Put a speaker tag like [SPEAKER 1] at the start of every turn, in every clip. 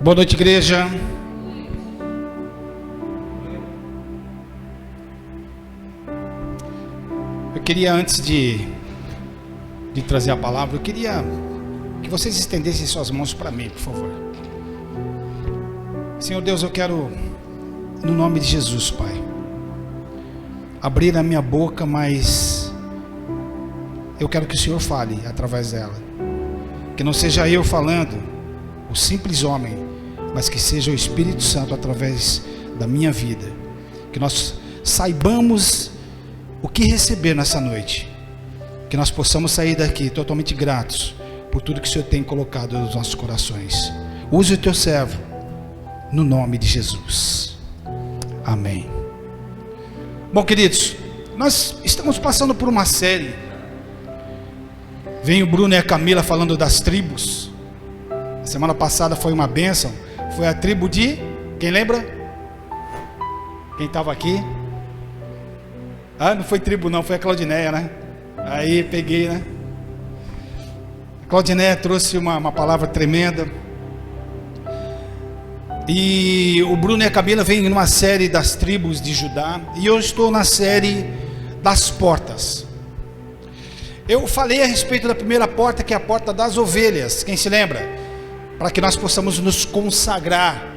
[SPEAKER 1] Boa noite, igreja. Eu queria, antes de trazer a palavra, eu queria que vocês estendessem suas mãos para mim, por favor. Senhor Deus, eu quero, no nome de Jesus, Pai, abrir a minha boca, mas eu quero que o Senhor fale através dela. Que não seja eu falando, o simples homem, mas que seja o Espírito Santo através da minha vida. Que nós saibamos o que receber nessa noite. Que nós possamos sair daqui totalmente gratos por tudo que o Senhor tem colocado nos nossos corações. Use o teu servo, no nome de Jesus. Amém. Bom, queridos, nós estamos passando por uma série. Vem o Bruno e a Camila falando das tribos. A semana passada foi uma bênção. Foi a tribo de... Quem lembra? Quem estava aqui? Ah, não foi tribo não, foi a Claudineia, né? Aí peguei, né? A Claudineia trouxe uma palavra tremenda. E o Bruno e a Camila vêm numa série das tribos de Judá. E eu estou na série das portas. Eu falei a respeito da primeira porta, que é a porta das ovelhas. Quem se lembra? Para que nós possamos nos consagrar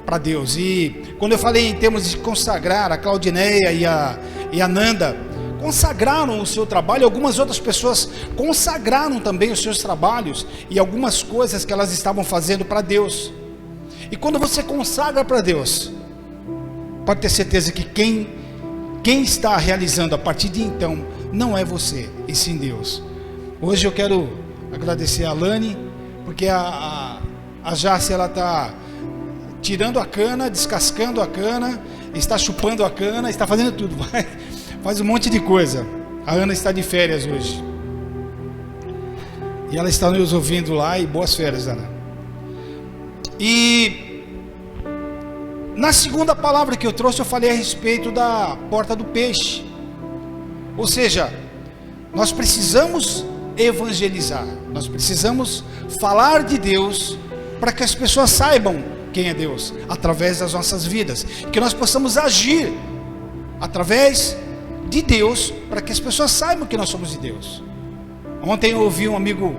[SPEAKER 1] para Deus. E quando eu falei em termos de consagrar, a Claudineia e a Nanda consagraram o seu trabalho. Algumas outras pessoas consagraram também os seus trabalhos e algumas coisas que elas estavam fazendo para Deus. E quando você consagra para Deus, pode ter certeza que quem está realizando a partir de então não é você, e sim Deus. Hoje eu quero agradecer a Lani, porque a Jace, ela está tirando a cana, descascando a cana, está chupando a cana, está fazendo tudo, faz um monte de coisa. A Ana está de férias hoje, e ela está nos ouvindo lá, e boas férias, Ana. E na segunda palavra que eu trouxe, eu falei a respeito da porta do peixe. Ou seja, nós precisamos evangelizar, nós precisamos falar de Deus para que as pessoas saibam quem é Deus, através das nossas vidas, que nós possamos agir através de Deus, para que as pessoas saibam que nós somos de Deus. Ontem eu ouvi um amigo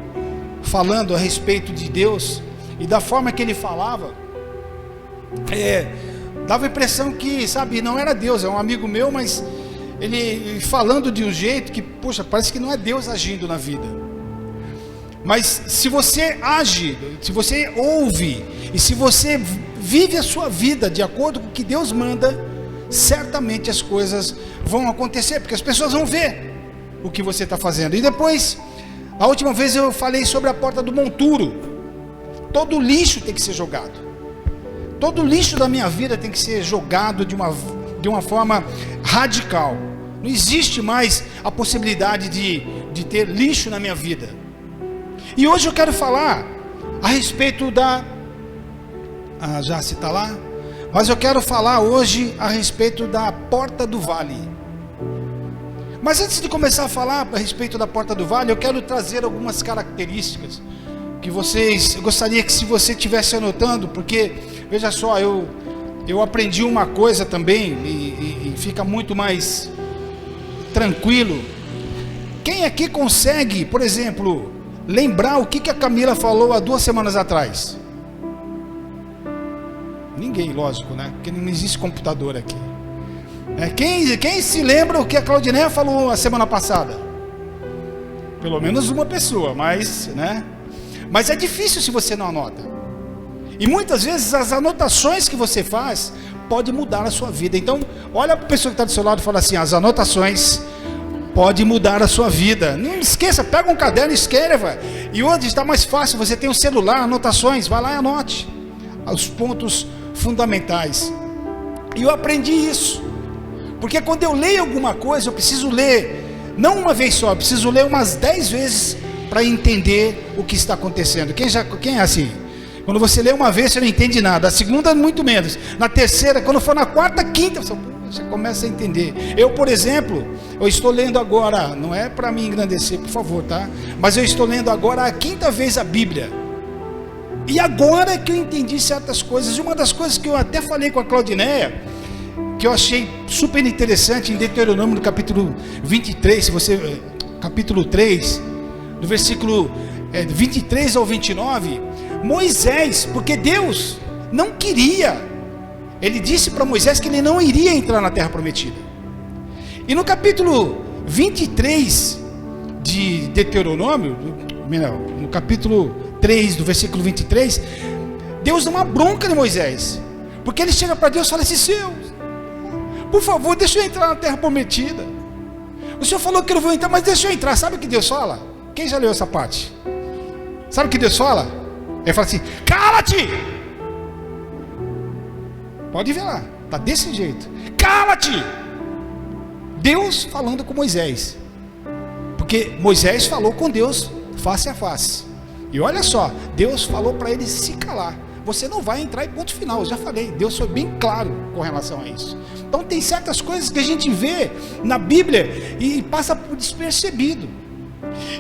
[SPEAKER 1] falando a respeito de Deus, e da forma que ele falava, dava a impressão que, sabe, não era Deus. É um amigo meu, mas ele falando de um jeito que, poxa, parece que não é Deus agindo na vida. Mas se você age, se você ouve, e se você vive a sua vida de acordo com o que Deus manda, certamente as coisas vão acontecer, porque as pessoas vão ver o que você está fazendo. E depois, a última vez eu falei sobre a porta do monturo. Todo lixo tem que ser jogado. Todo lixo da minha vida tem que ser jogado de uma forma radical. Não existe mais a possibilidade de ter lixo na minha vida. E hoje eu quero falar a respeito da... já se está lá? Mas eu quero falar hoje a respeito da porta do vale. Mas antes de começar a falar a respeito da porta do vale, eu quero trazer algumas características que eu gostaria que, se você estivesse anotando, porque, veja só, eu aprendi uma coisa também, e fica muito mais tranquilo. Quem aqui consegue, por exemplo, lembrar o que a Camila falou há 2 semanas atrás? Ninguém, lógico, né? Porque não existe computador aqui. Quem se lembra o que a Claudineia falou a semana passada? Pelo menos uma pessoa, mas, né? Mas é difícil se você não anota. E muitas vezes as anotações que você faz pode mudar a sua vida. Então, olha para a pessoa que está do seu lado e fala assim: as anotações podem mudar a sua vida. Não esqueça, pega um caderno e escreva. E hoje está mais fácil, você tem um celular, anotações, vai lá e anote os pontos fundamentais. E eu aprendi isso, porque quando eu leio alguma coisa, eu preciso ler, não uma vez só, eu preciso ler umas 10 vezes para entender o que está acontecendo. Quem é assim? Quando você lê uma vez, você não entende nada. A segunda, muito menos. Na terceira, quando for na quarta, quinta, você começa a entender. Eu, por exemplo, eu estou lendo agora, não é para me engrandecer, por favor, tá? Mas eu estou lendo agora a 5ª vez a Bíblia. E agora que eu entendi certas coisas, e uma das coisas que eu até falei com a Claudineia, que eu achei super interessante, em Deuteronômio no capítulo 23, se você, capítulo 3, do versículo 23 ao 29, Moisés, porque Deus não queria, ele disse para Moisés que ele não iria entrar na terra prometida. E no capítulo 23 de Deuteronômio, no capítulo 3 do versículo 23, Deus dá uma bronca de Moisés, porque ele chega para Deus e fala assim: Senhor, por favor, deixa eu entrar na terra prometida. O Senhor falou que eu não vou entrar, mas deixa eu entrar. Sabe o que Deus fala? Quem já leu essa parte? Sabe o que Deus fala? Ele fala assim: cala-te! Pode ver lá, está desse jeito. Cala-te! Deus falando com Moisés, porque Moisés falou com Deus face a face. E olha só, Deus falou para ele se calar. Você não vai entrar, e ponto final. Eu já falei, Deus foi bem claro com relação a isso. Então tem certas coisas que a gente vê na Bíblia e passa por despercebido.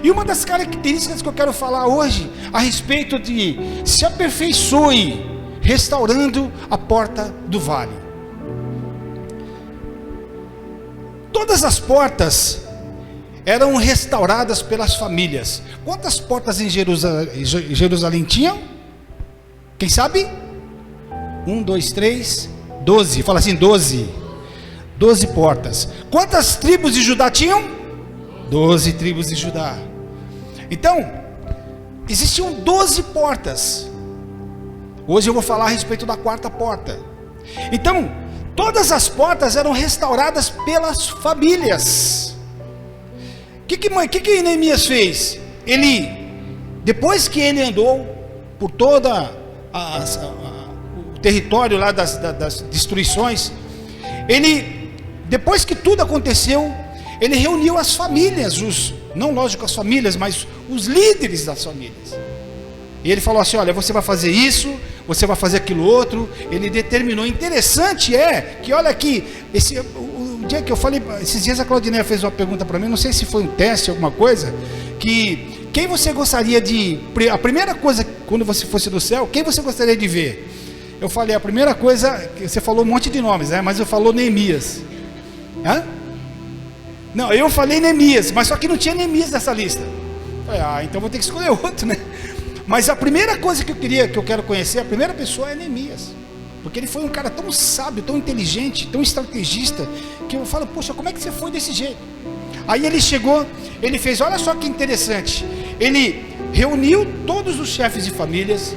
[SPEAKER 1] E uma das características que eu quero falar hoje a respeito de se aperfeiçoe restaurando a porta do vale. Todas as portas eram restauradas pelas famílias. Quantas portas em Jerusalém tinham? Quem sabe? 1, 2, 3, 12. Fala assim: 12. 12 portas. Quantas tribos de Judá tinham? 12 tribos de Judá. Então, existiam 12 portas. Hoje eu vou falar a respeito da quarta porta. Então, todas as portas eram restauradas pelas famílias. O que Neemias fez? Ele, depois que ele andou por toda o território lá das destruições, ele, depois que tudo aconteceu, ele reuniu as famílias, não lógico as famílias, mas os líderes das famílias. E ele falou assim: olha, você vai fazer isso, você vai fazer aquilo outro. Ele determinou. Interessante é que, olha aqui, o dia que eu falei, esses dias a Claudineia fez uma pergunta para mim, não sei se foi um teste, alguma coisa, que quem você gostaria de, a primeira coisa, quando você fosse do céu, quem você gostaria de ver? Eu falei, a primeira coisa, você falou um monte de nomes, né? Mas eu falou Neemias. Hã? Não, eu falei Neemias, mas só que não tinha Neemias nessa lista. Eu falei, então vou ter que escolher outro, né? Mas a primeira coisa que eu quero conhecer, a primeira pessoa é Neemias, porque ele foi um cara tão sábio, tão inteligente, tão estrategista, que eu falo, poxa, como é que você foi desse jeito? Aí ele chegou, ele fez, olha só que interessante, ele reuniu todos os chefes de famílias.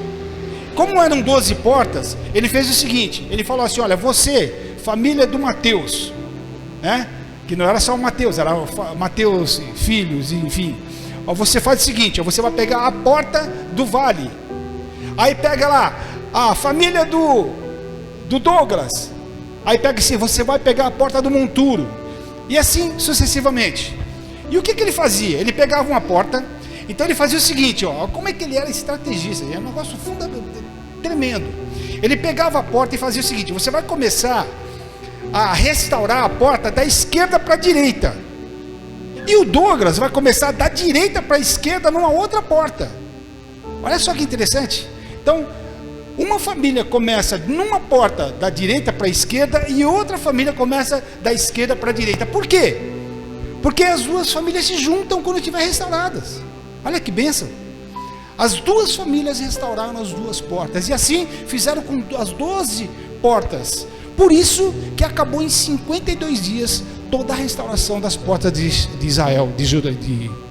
[SPEAKER 1] Como eram 12 portas, ele fez o seguinte, ele falou assim: olha, você, família do Mateus, né? Que não era só o Mateus, era o Mateus, filhos, enfim. Você faz o seguinte, você vai pegar a porta do vale, aí pega lá a família do Douglas, aí pega assim, você vai pegar a porta do Monturo, e assim sucessivamente. E o que ele fazia? Ele pegava uma porta, então ele fazia o seguinte, como é que ele era estrategista, era um negócio tremendo. Ele pegava a porta e fazia o seguinte: você vai começar a restaurar a porta da esquerda para a direita, e o Douglas vai começar da direita para a esquerda numa outra porta. Olha só que interessante. Então, uma família começa numa porta da direita para a esquerda e outra família começa da esquerda para a direita. Por quê? Porque as duas famílias se juntam quando estiver restauradas. Olha que bênção. As duas famílias restauraram as duas portas, e assim fizeram com as 12 portas. Por isso que acabou em 52 dias toda a restauração das portas de Israel, de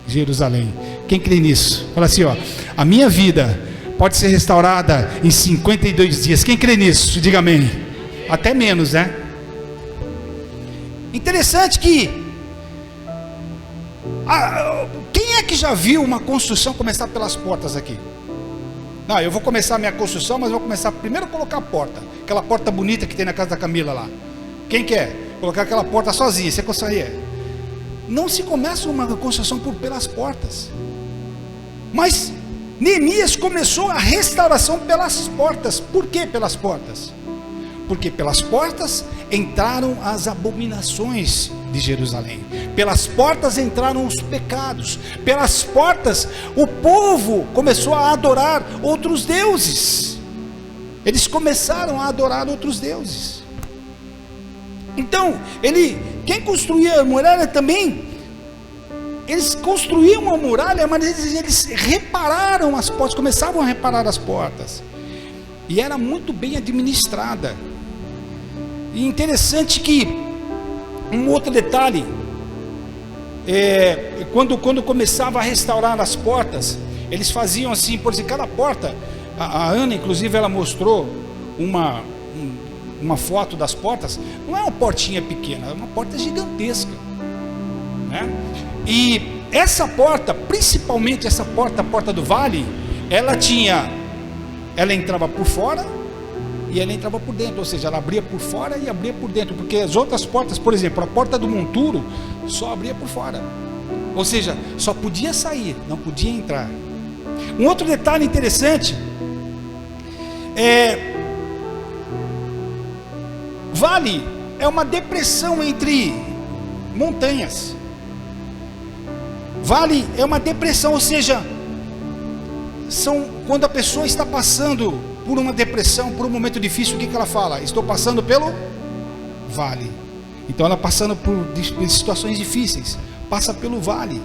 [SPEAKER 1] Jerusalém. Quem crê nisso? Fala assim, a minha vida pode ser restaurada em 52 dias. Quem crê nisso? Diga amém. Até menos, né? Interessante que quem é que já viu uma construção começar pelas portas aqui? Não, eu vou começar a minha construção, mas vou começar primeiro a colocar a porta, aquela porta bonita que tem na casa da Camila lá. Quem quer colocar aquela porta sozinha? Você gostaria? Não se começa uma construção pelas portas. Mas Neemias começou a restauração pelas portas. Por que pelas portas? Porque pelas portas entraram as abominações de Jerusalém, pelas portas entraram os pecados, pelas portas o povo começou a adorar outros deuses. Eles começaram a adorar outros deuses. Então, quem construía a muralha também, eles construíam a muralha, mas eles repararam as portas, começavam a reparar as portas, e era muito bem administrada. E interessante que um outro detalhe, quando começava a restaurar as portas, eles faziam assim, por exemplo, cada porta, a Ana inclusive ela mostrou uma foto das portas, não é uma portinha pequena, é uma porta gigantesca, né? E essa porta, principalmente essa porta, a porta do vale, ela entrava por fora e ela entrava por dentro, ou seja, ela abria por fora e abria por dentro, porque as outras portas, por exemplo, a porta do monturo só abria por fora, ou seja, só podia sair, não podia entrar. Um outro detalhe interessante vale é uma depressão entre montanhas. Vale é uma depressão, ou seja, quando a pessoa está passando por uma depressão, por um momento difícil, o que ela fala? Estou passando pelo vale. Então ela passando por situações difíceis, passa pelo vale,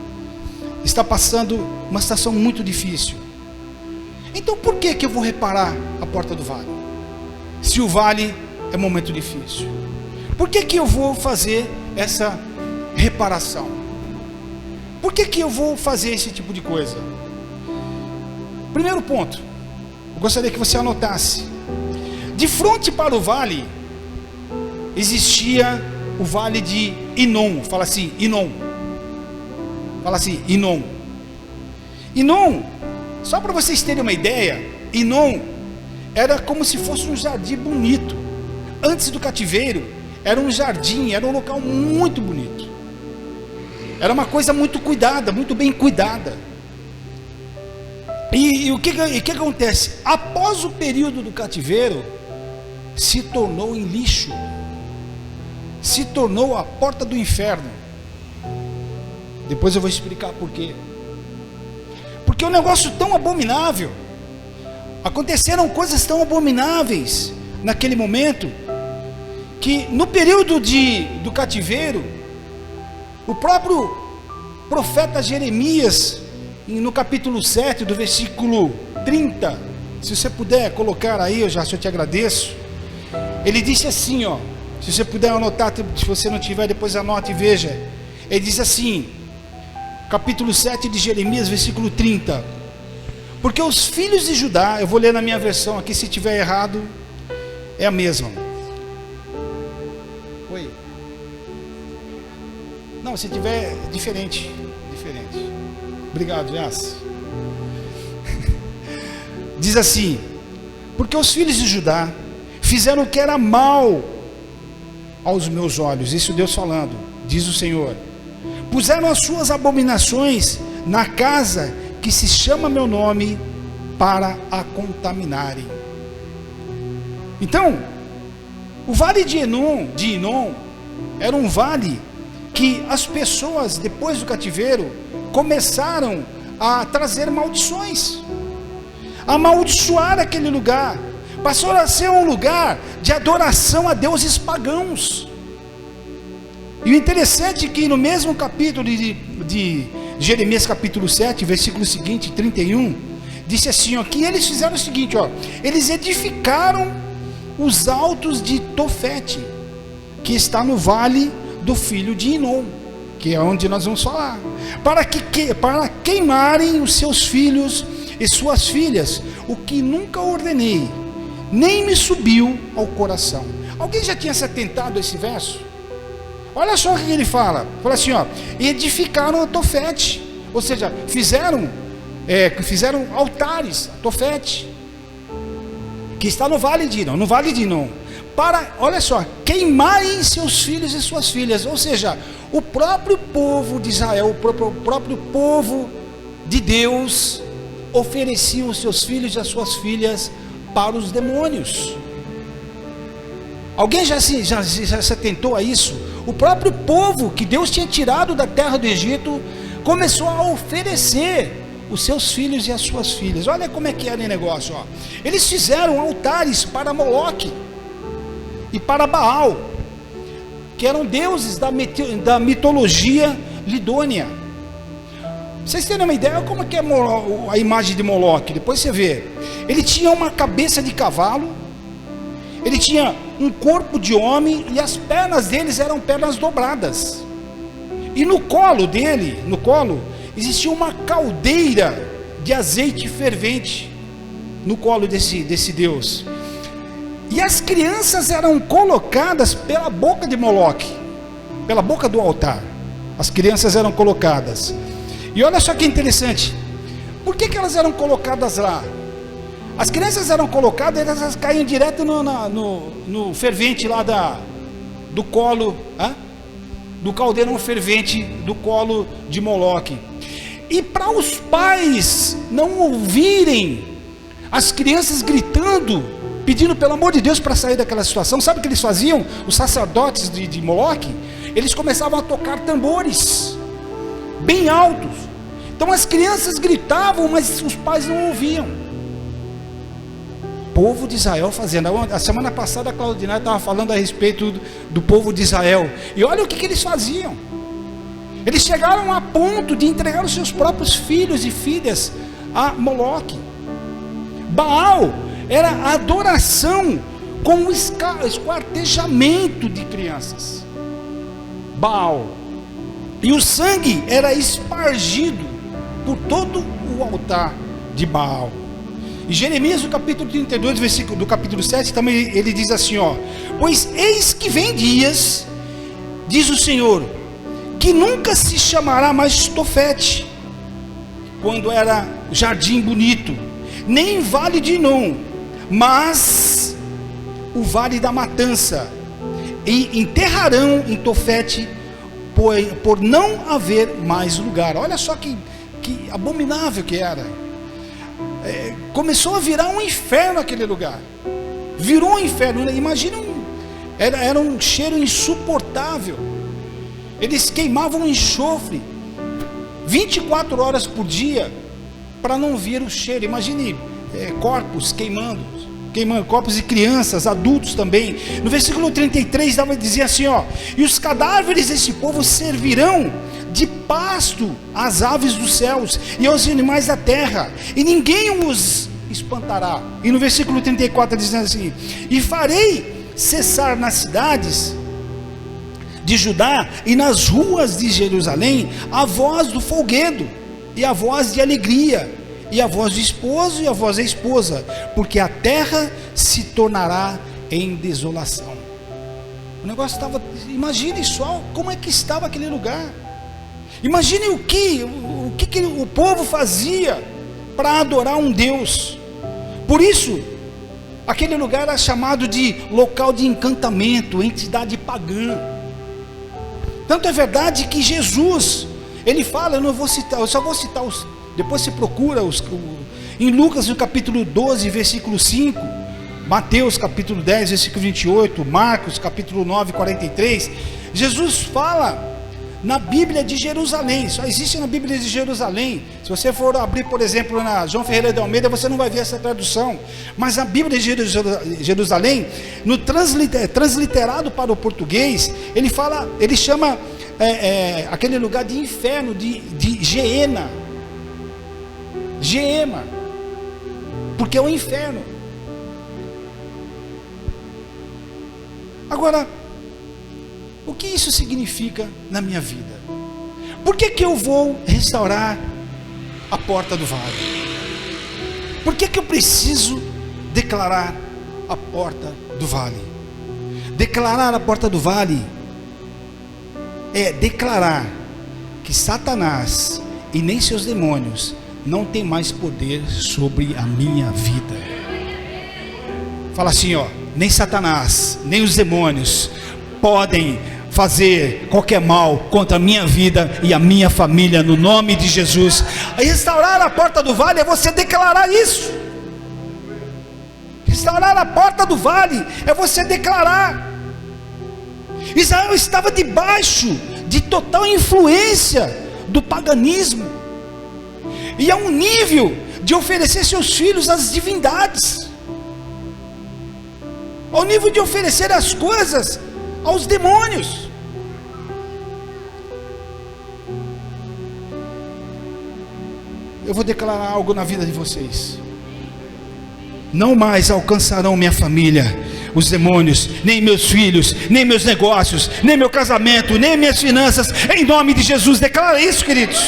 [SPEAKER 1] está passando uma situação muito difícil. Então por que eu vou reparar a porta do vale? Se o vale é momento difícil, por que eu vou fazer essa reparação? Por que eu vou fazer esse tipo de coisa? Primeiro ponto, eu gostaria que você anotasse. De frente para o vale existia o vale de Inom. Fala assim, Inom. Fala assim, Inom. Inom, só para vocês terem uma ideia, Inom era como se fosse um jardim bonito. Antes do cativeiro, era um jardim, era um local muito bonito. Era uma coisa muito cuidada, muito bem cuidada. E o que acontece? Após o período do cativeiro, se tornou em lixo, se tornou a porta do inferno. Depois eu vou explicar por quê. Porque é um negócio tão abominável, aconteceram coisas tão abomináveis naquele momento, que no período do cativeiro, o próprio profeta Jeremias, no capítulo 7, do versículo 30, se você puder colocar aí, eu te agradeço. Ele disse assim, se você puder anotar, se você não tiver, depois anote e veja. Ele diz assim, capítulo 7 de Jeremias, versículo 30: porque os filhos de Judá, eu vou ler na minha versão aqui, se tiver errado, é a mesma. Oi? Não, se tiver diferente. Obrigado, Yas. Diz assim: porque os filhos de Judá fizeram o que era mal aos meus olhos. Isso Deus falando, diz o Senhor. Puseram as suas abominações na casa que se chama meu nome, para a contaminarem. Então, o vale de Inom era um vale que as pessoas, depois do cativeiro, começaram a trazer maldições, a amaldiçoar aquele lugar. Passou a ser um lugar de adoração a deuses pagãos. E o interessante é que no mesmo capítulo de Jeremias capítulo 7, versículo seguinte, 31, disse assim, que eles fizeram o seguinte, eles edificaram os altos de Tofete, que está no vale do filho de Inom, que é onde nós vamos falar, para queimarem os seus filhos e suas filhas, o que nunca ordenei, nem me subiu ao coração. Alguém já tinha se atentado a esse verso? Olha só o que ele fala. Fala assim, edificaram a Tofete, ou seja, fizeram altares a Tofete, que está no vale de Inom, para, olha só, queimarem seus filhos e suas filhas, ou seja, o próprio povo de Israel, o próprio povo de Deus, ofereciam os seus filhos e as suas filhas para os demônios. Alguém já se atentou a isso? O próprio povo que Deus tinha tirado da terra do Egito começou a oferecer os seus filhos e as suas filhas. Olha como é que era o negócio, ó. Eles fizeram altares para Moloque e para Baal, que eram deuses da mitologia lidônia. Vocês terem uma ideia como é que é a imagem de Moloque? Depois você vê. Ele tinha uma cabeça de cavalo, ele tinha um corpo de homem, e as pernas deles eram pernas dobradas, e no colo dele, existia uma caldeira de azeite fervente, no colo desse Deus, e as crianças eram colocadas pela boca de Moloque, pela boca do altar, as crianças eram colocadas, e olha só que interessante, por que elas eram colocadas lá? As crianças eram colocadas, elas caíam direto no fervente lá do colo, do caldeirão fervente do colo de Moloque. E para os pais não ouvirem as crianças gritando, pedindo pelo amor de Deus para sair daquela situação, sabe o que eles faziam? Os sacerdotes de Moloque, eles começavam a tocar tambores bem altos. Então as crianças gritavam, mas os pais não ouviam. Povo de Israel fazendo. A semana passada a Claudinai estava falando a respeito do povo de Israel, e olha o que eles faziam. Eles chegaram a ponto de entregar os seus próprios filhos e filhas a Moloque. Baal era a adoração com o esquartejamento de crianças. Baal. E o sangue era espargido por todo o altar de Baal. E Jeremias, no capítulo 32, versículo do capítulo 7, também ele diz assim, ó: pois eis que vem dias, diz o Senhor, que nunca se chamará mais Tofete, quando era jardim bonito, nem vale de Inom, mas o vale da matança, e enterrarão em Tofete, por não haver mais lugar. Olha só que abominável que era. Começou a virar um inferno aquele lugar, virou um inferno. Imagina, era um cheiro insuportável. Eles queimavam enxofre 24 horas por dia para não vir o cheiro. Imagine corpos queimando corpos de crianças, adultos também. No versículo 33 dizia assim, ó: e os cadáveres desse povo servirão de pasto às aves dos céus e aos animais da terra, e ninguém os espantará. E no versículo 34 diz assim: e farei cessar nas cidades de Judá e nas ruas de Jerusalém a voz do folguedo, e a voz de alegria, e a voz do esposo e a voz da esposa, porque a terra se tornará em desolação. O negócio estava, imagine só como é que estava aquele lugar. Imagine o que o povo fazia para adorar um Deus. Por isso, aquele lugar era chamado de local de encantamento, entidade pagã. Tanto é verdade que Jesus, ele fala, eu só vou citar os, depois você procura em Lucas no capítulo 12, versículo 5, Mateus capítulo 10, versículo 28, Marcos capítulo 9, 43, Jesus fala na Bíblia de Jerusalém, só existe na Bíblia de Jerusalém. Se você for abrir, por exemplo, na João Ferreira de Almeida, você não vai ver essa tradução, mas na Bíblia de Jerusalém, no transliterado para o português, ele chama aquele lugar de inferno, de Geena, porque é um inferno. Agora, o que isso significa na minha vida? Por que eu vou restaurar a porta do vale? Por que eu preciso declarar a porta do vale? Declarar a porta do vale é declarar que Satanás e nem seus demônios não tem mais poder sobre a minha vida. Fala assim, ó: nem Satanás, nem os demônios podem fazer qualquer mal contra a minha vida e a minha família, no nome de Jesus. Restaurar a porta do vale é você declarar isso. Restaurar a porta do vale é você declarar Israel estava debaixo de total influência do paganismo, e a um nível de oferecer seus filhos às divindades, ao nível de oferecer as coisas aos demônios. Eu vou declarar algo na vida de vocês: não mais alcançarão minha família os demônios, nem meus filhos, nem meus negócios, nem meu casamento, nem minhas finanças, em nome de Jesus. Declara isso, queridos.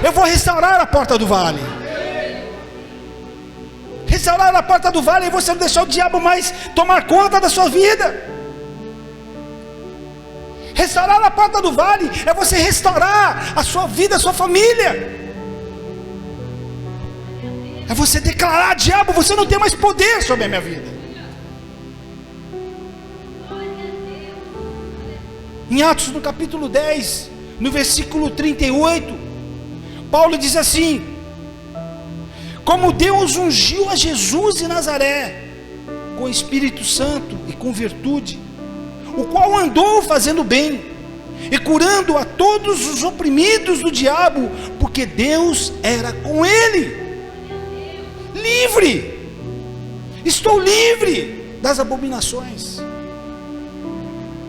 [SPEAKER 1] Eu vou restaurar a porta do vale, restaurar a porta do vale, e você não deixar o diabo mais tomar conta da sua vida. Restaurar a porta do vale é você restaurar a sua vida, a sua família. É você declarar: diabo, você não tem mais poder sobre a minha vida. Em Atos, no capítulo 10, no versículo 38, Paulo diz assim: como Deus ungiu a Jesus de Nazaré com o Espírito Santo e com virtude, o qual andou fazendo bem e curando a todos os oprimidos do diabo, porque Deus era com ele. Livre, estou livre das abominações,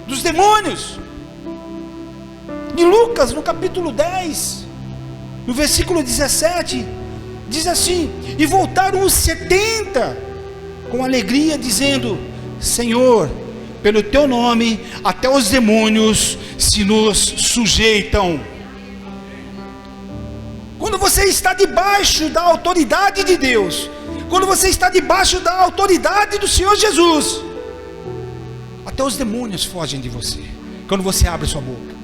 [SPEAKER 1] dos demônios. Em Lucas, no capítulo 10, no versículo 17, diz assim: e voltaram os 70 com alegria, dizendo: Senhor, pelo teu nome até os demônios se nos sujeitam. Quando você está debaixo da autoridade de Deus, quando você está debaixo da autoridade do Senhor Jesus, até os demônios fogem de você, quando você abre sua boca.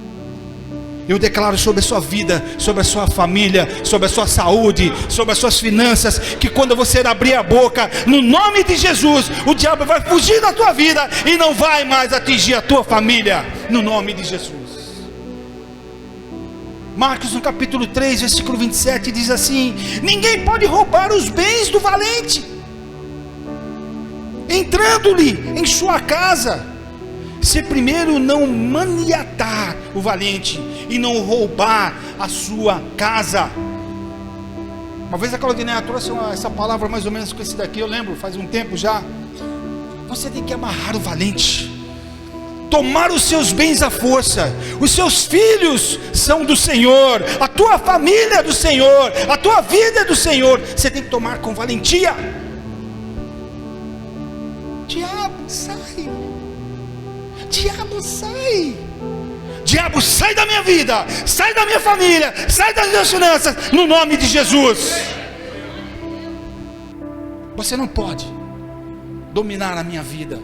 [SPEAKER 1] Eu declaro sobre a sua vida, sobre a sua família, sobre a sua saúde, sobre as suas finanças, que quando você abrir a boca, no nome de Jesus, o diabo vai fugir da tua vida e não vai mais atingir a tua família, no nome de Jesus. Marcos, no capítulo 3, versículo 27, diz assim: ninguém pode roubar os bens do valente, entrando-lhe em sua casa, se primeiro não maniatar o valente e não roubar a sua casa. Uma vez a Claudineia trouxe essa palavra mais ou menos com esse daqui, eu lembro, faz um tempo já. Você tem que amarrar o valente, tomar os seus bens à força. Os seus filhos são do Senhor, a tua família é do Senhor, a tua vida é do Senhor. Você tem que tomar com valentia. Diabo, sai. Diabo, sai. Diabo, sai da minha vida, sai da minha família, sai das minhas finanças, no nome de Jesus. Você não pode dominar a minha vida.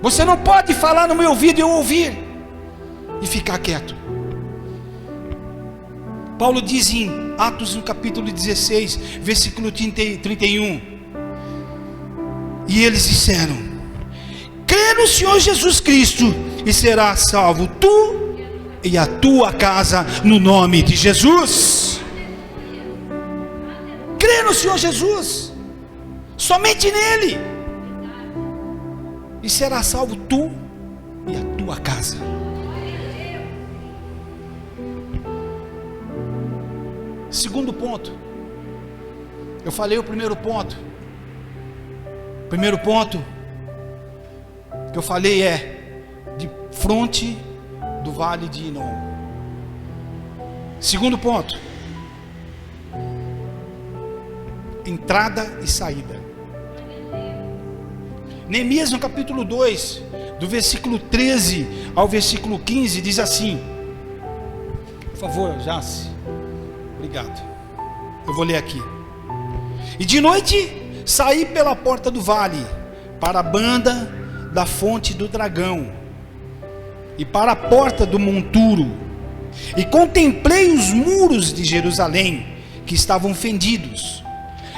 [SPEAKER 1] Você não pode falar no meu ouvido e eu ouvir e ficar quieto. Paulo diz em Atos, no capítulo 16, versículo 31, e eles disseram: crê no Senhor Jesus Cristo e serás salvo tu e a tua casa, no nome de Jesus. Crê no Senhor Jesus, somente nele, e será salvo tu e a tua casa. Segundo ponto, eu falei o primeiro ponto. O primeiro ponto que eu falei é de fronte do vale de Inom. Segundo ponto, entrada e saída. Neemias, no capítulo 2, do versículo 13 ao versículo 15, diz assim, por favor, Jace, obrigado, eu vou ler aqui. E de noite saí pela porta do vale, para a banda da fonte do dragão, e para a porta do monturo, e contemplei os muros de Jerusalém, que estavam fendidos,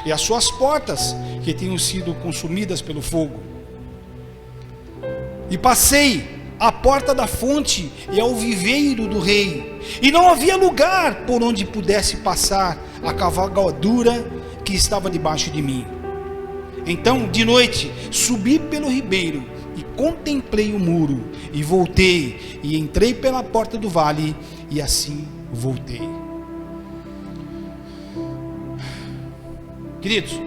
[SPEAKER 1] e as suas portas, que tinham sido consumidas pelo fogo. E passei à porta da fonte e ao viveiro do rei, e não havia lugar por onde pudesse passar a cavalgadura que estava debaixo de mim. Então, de noite, subi pelo ribeiro e contemplei o muro, e voltei, e entrei pela porta do vale, e assim voltei. Queridos,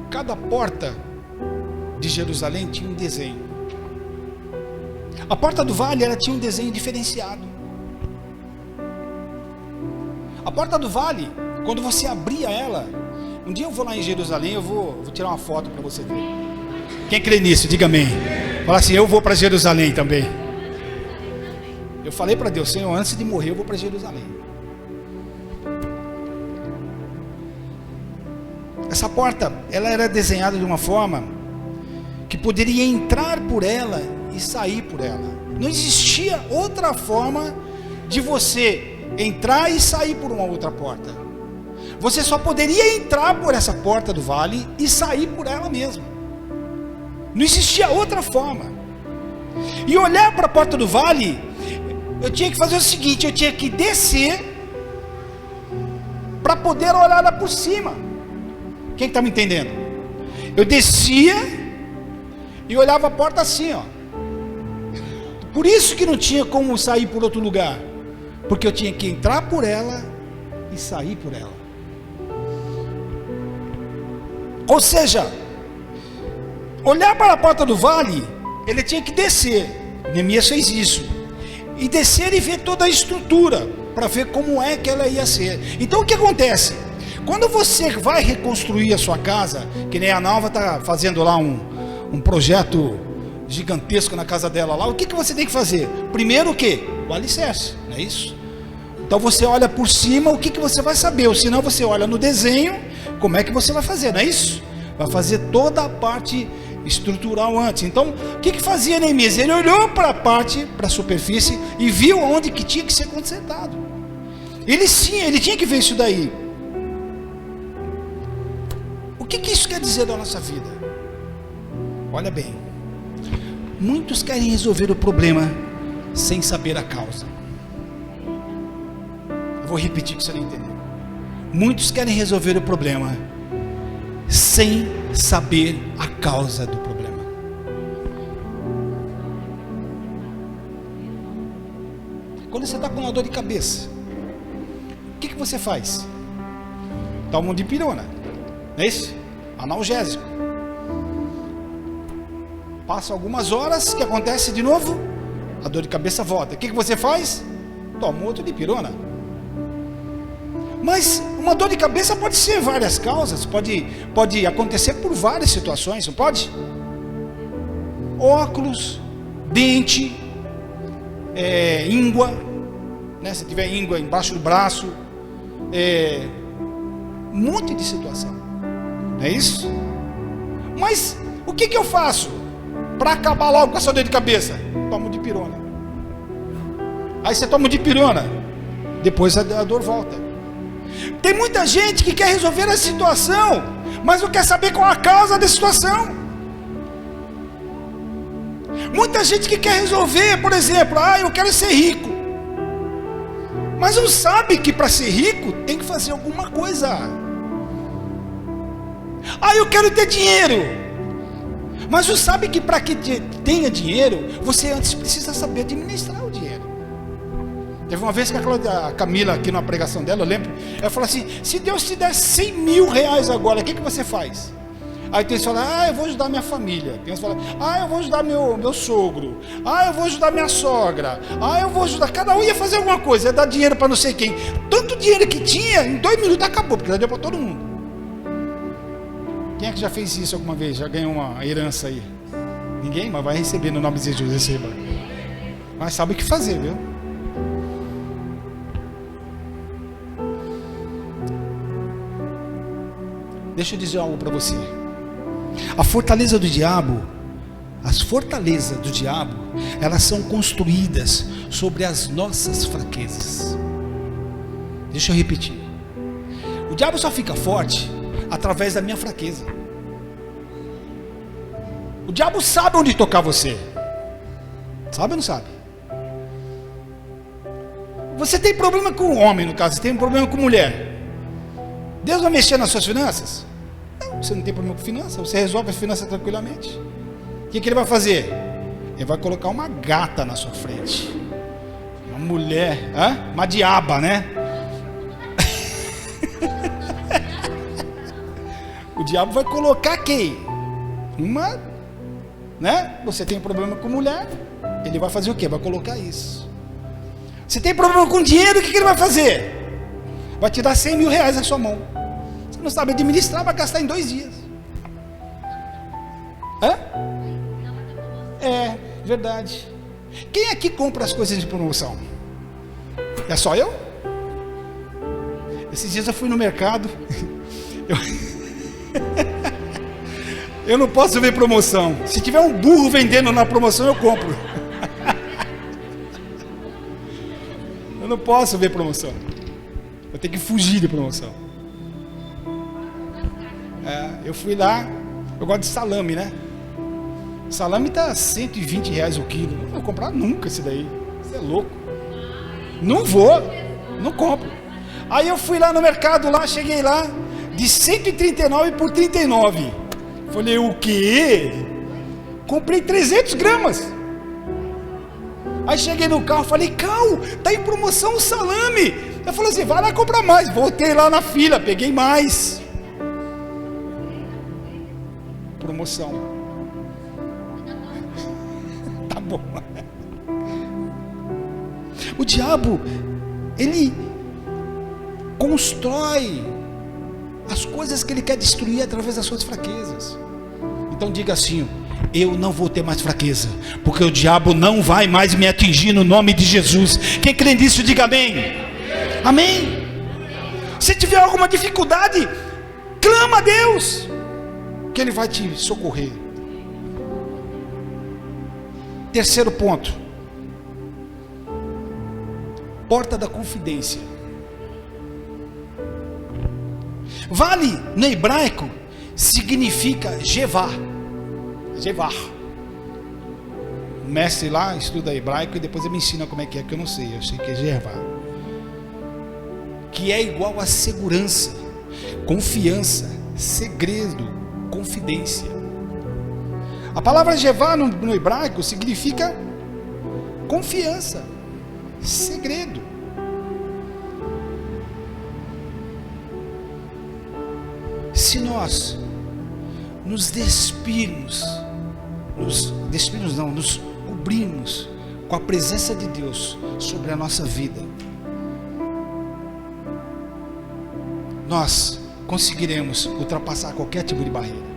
[SPEAKER 1] cada porta de Jerusalém tinha um desenho. A porta do vale, ela tinha um desenho diferenciado. A porta do vale, quando você abria ela, um dia eu vou lá em Jerusalém, eu vou tirar uma foto para você ver. Quem crê nisso, diga amém. Fala assim, eu vou para Jerusalém também. Eu falei para Deus, Senhor, antes de morrer eu vou para Jerusalém. Essa porta, ela era desenhada de uma forma que poderia entrar por ela e sair por ela. Não existia outra forma de você entrar e sair por uma outra porta. Você só poderia entrar por essa porta do vale e sair por ela mesma. Não existia outra forma. E olhar para a porta do vale, eu tinha que fazer o seguinte, eu tinha que descer para poder olhar lá por cima. Quem está me entendendo? Eu descia e olhava a porta assim, ó. Por isso que não tinha como sair por outro lugar, porque eu tinha que entrar por ela e sair por ela. Ou seja, olhar para a porta do vale, ele tinha que descer. Neemias fez isso, e descer e ver toda a estrutura, para ver como é que ela ia ser. Então o que acontece? Quando você vai reconstruir a sua casa, que nem a Nalva está fazendo lá um projeto gigantesco na casa dela lá, o que você tem que fazer? Primeiro o quê? O alicerce, não é isso? Então você olha por cima, o que você vai saber, ou senão você olha no desenho, como é que você vai fazer, não é isso? Vai fazer toda a parte estrutural antes. Então, o que fazia Neemias? Ele olhou para a parte, para a superfície, e viu onde que tinha que ser consertado. Ele tinha que ver isso daí. O que isso quer dizer da nossa vida? Olha bem, muitos querem resolver o problema sem saber a causa. Eu vou repetir que você não entendeu. Muitos querem resolver o problema sem saber a causa do problema. Quando você está com uma dor de cabeça, o que você faz? Toma um dipirona, não é isso? Analgésico. Passa algumas horas, o que acontece de novo? A dor de cabeça volta. O que você faz? Toma outro dipirona. Mas uma dor de cabeça pode ser várias causas, pode acontecer por várias situações, não pode? Óculos, dente, íngua, né? Se tiver íngua embaixo do braço, um monte de situação, não é isso? Mas o que eu faço para acabar logo com essa dor de cabeça? Toma um dipirona. Aí você toma um dipirona, depois a dor volta. Tem muita gente que quer resolver a situação, mas não quer saber qual a causa da situação. Muita gente que quer resolver, por exemplo, eu quero ser rico, mas não sabe que para ser rico tem que fazer alguma coisa. Eu quero ter dinheiro, mas não sabe que para que tenha dinheiro, você antes precisa saber administrar o dinheiro. Teve uma vez que a Camila, aqui na pregação dela, eu lembro, ela falou assim, se Deus te der 100 mil reais agora, o que você faz? Aí tem gente que fala, eu vou ajudar minha família. Tem gente que fala, eu vou ajudar meu sogro. Eu vou ajudar minha sogra. Eu vou ajudar, cada um ia fazer alguma coisa, ia dar dinheiro para não sei quem. Tanto dinheiro que tinha, em 2 minutos acabou, porque já deu para todo mundo. Quem é que já fez isso alguma vez? Já ganhou uma herança aí? Ninguém? Mas vai receber no nome de Jesus, receba. Mas sabe o que fazer, viu? Deixa eu dizer algo para você. A fortaleza do diabo, as fortalezas do diabo, elas são construídas sobre as nossas fraquezas. Deixa eu repetir. O diabo só fica forte através da minha fraqueza. O diabo sabe onde tocar você. Sabe ou não sabe? Você tem problema com homem, no caso, você tem problema com mulher. Deus vai mexer nas suas finanças? Não, você não tem problema com finanças, você resolve as finanças tranquilamente. O que ele vai fazer? Ele vai colocar uma gata na sua frente. Uma mulher, uma diaba, né? O diabo vai colocar quem? Uma, né? Você tem problema com mulher, ele vai fazer o quê? Vai colocar isso. Você tem problema com dinheiro, o que ele vai fazer? Vai te dar 100 mil reais na sua mão. Você não sabe administrar, vai gastar em 2 dias. É, verdade. Quem aqui compra as coisas de promoção? É só eu? Esses dias eu fui no mercado. Eu não posso ver promoção. Se tiver um burro vendendo na promoção, eu compro. Eu não posso ver promoção. Eu tenho que fugir de promoção. Eu fui lá. Eu gosto de salame, né? Salame está 120 reais o quilo. Não vou comprar nunca esse daí. Você é louco. Não vou. Não compro. Aí eu fui lá no mercado, lá, cheguei lá, de 139 por 39. Falei, o quê? Comprei 300 gramas. Aí cheguei no carro, falei, Cal, tá em promoção o salame. Eu falei assim, vai lá comprar mais. Voltei lá na fila, peguei mais. Promoção. Tá bom. O diabo, ele constrói as coisas que ele quer destruir através das suas fraquezas. Então diga assim: eu não vou ter mais fraqueza, porque o diabo não vai mais me atingir no nome de Jesus. Quem crê nisso, diga amém. Amém. Se tiver alguma dificuldade, clama a Deus, que Ele vai te socorrer. Terceiro ponto: porta da confidência. Vale, no hebraico, significa Jevar. Jevar. O mestre lá estuda hebraico e depois ele me ensina como é, que eu não sei. Eu sei que é Jevar, que é igual a segurança, confiança, segredo, confidência. A palavra Jevar no hebraico significa confiança, segredo. Se nós nos despirmos, nos cobrirmos com a presença de Deus sobre a nossa vida, nós conseguiremos ultrapassar qualquer tipo de barreira.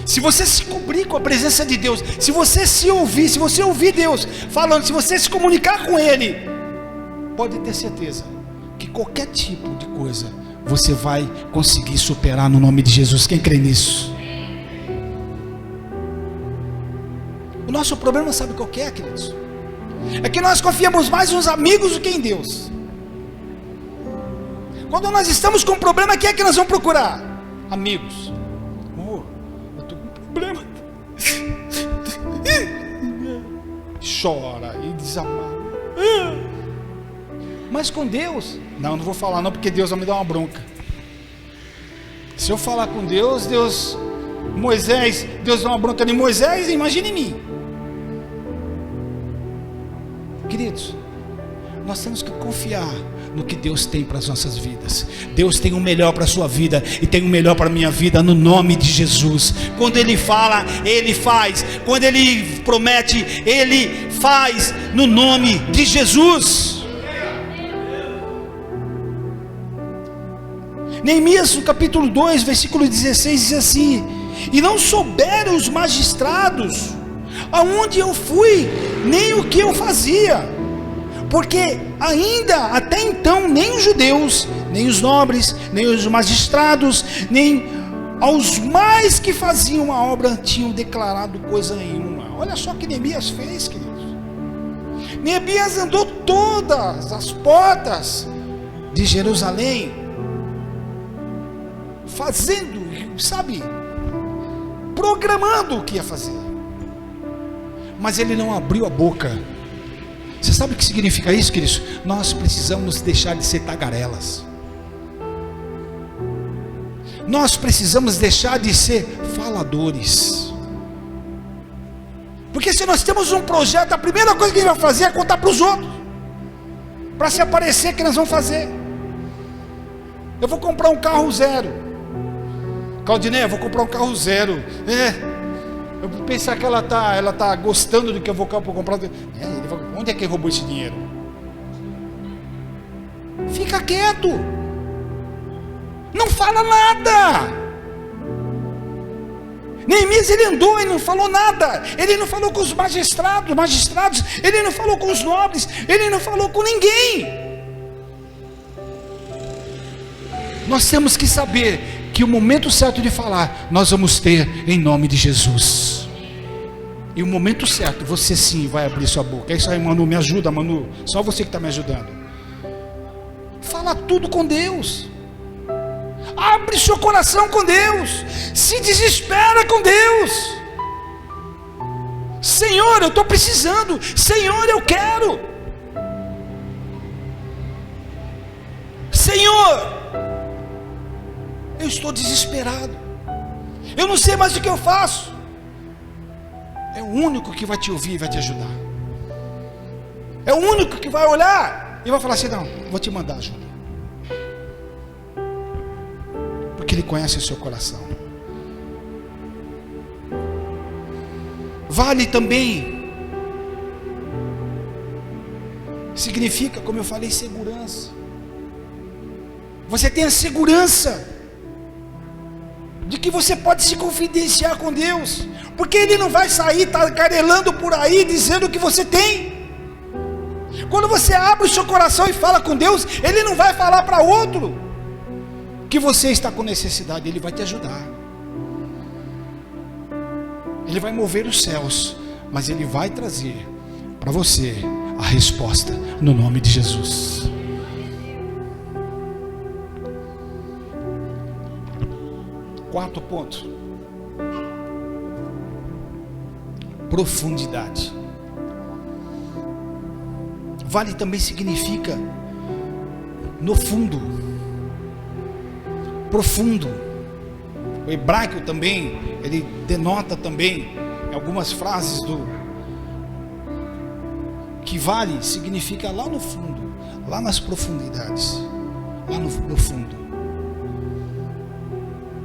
[SPEAKER 1] Se você se cobrir com a presença de Deus, se você ouvir Deus falando, se você se comunicar com Ele, pode ter certeza que qualquer tipo de coisa você vai conseguir superar no nome de Jesus. Quem crê nisso? O nosso problema, sabe qual que é, queridos? É que nós confiamos mais nos amigos do que em Deus. Quando nós estamos com um problema, quem é que nós vamos procurar? Amigos. Eu estou com um problema. Chora e desamara. Mas com Deus, não vou falar não, porque Deus vai me dar uma bronca. Se eu falar com Deus, Deus dá uma bronca de Moisés, imagine em mim. Queridos, nós temos que confiar no que Deus tem para as nossas vidas. Deus tem o melhor para a sua vida e tem o melhor para a minha vida, no nome de Jesus. Quando Ele fala, Ele faz. Quando Ele promete, Ele faz, no nome de Jesus. Neemias, no capítulo 2, versículo 16, diz assim: e não souberam os magistrados aonde eu fui, nem o que eu fazia, porque ainda até então nem os judeus, nem os nobres, nem os magistrados, nem aos mais que faziam a obra tinham declarado coisa nenhuma. Olha só o que Neemias fez, queridos. Neemias andou todas as portas de Jerusalém, fazendo, programando o que ia fazer, mas ele não abriu a boca. Você sabe o que significa isso, queridos? Nós precisamos deixar de ser tagarelas. Nós precisamos deixar de ser faladores. Porque se nós temos um projeto, a primeira coisa que a gente vai fazer é contar para os outros, para se aparecer que nós vamos fazer. Eu vou comprar um carro zero. Claudinei, eu vou comprar um carro zero. Eu vou pensar que ela tá gostando do que eu vou comprar. Onde é que ele roubou esse dinheiro? Fica quieto. Não fala nada. Neemias, ele andou e não falou nada. Ele não falou com os magistrados, ele não falou com os nobres, ele não falou com ninguém. Nós temos que saber que o momento certo de falar, nós vamos ter em nome de Jesus. E o momento certo, você sim vai abrir sua boca. É isso aí, Manu, me ajuda, Manu. Só você que está me ajudando. Fala tudo com Deus. Abre seu coração com Deus. Se desespera com Deus. Senhor, eu estou precisando. Senhor, eu quero. Senhor, eu estou desesperado. Eu não sei mais o que eu faço. É o único que vai te ouvir e vai te ajudar. É o único que vai olhar e vai falar assim: não, vou te mandar ajuda. Porque Ele conhece o seu coração. Vale também significa, como eu falei, segurança. Você tem a segurança de que você pode se confidenciar com Deus, porque Ele não vai sair tagarelando por aí dizendo o que você tem. Quando você abre o seu coração e fala com Deus, Ele não vai falar para outro que você está com necessidade. Ele vai te ajudar. Ele vai mover os céus, mas Ele vai trazer para você a resposta no nome de Jesus. Quarto ponto: profundidade. Vale também significa no fundo, profundo. O hebraico também, ele denota também algumas frases que vale, significa lá no fundo, lá nas profundidades, lá no fundo.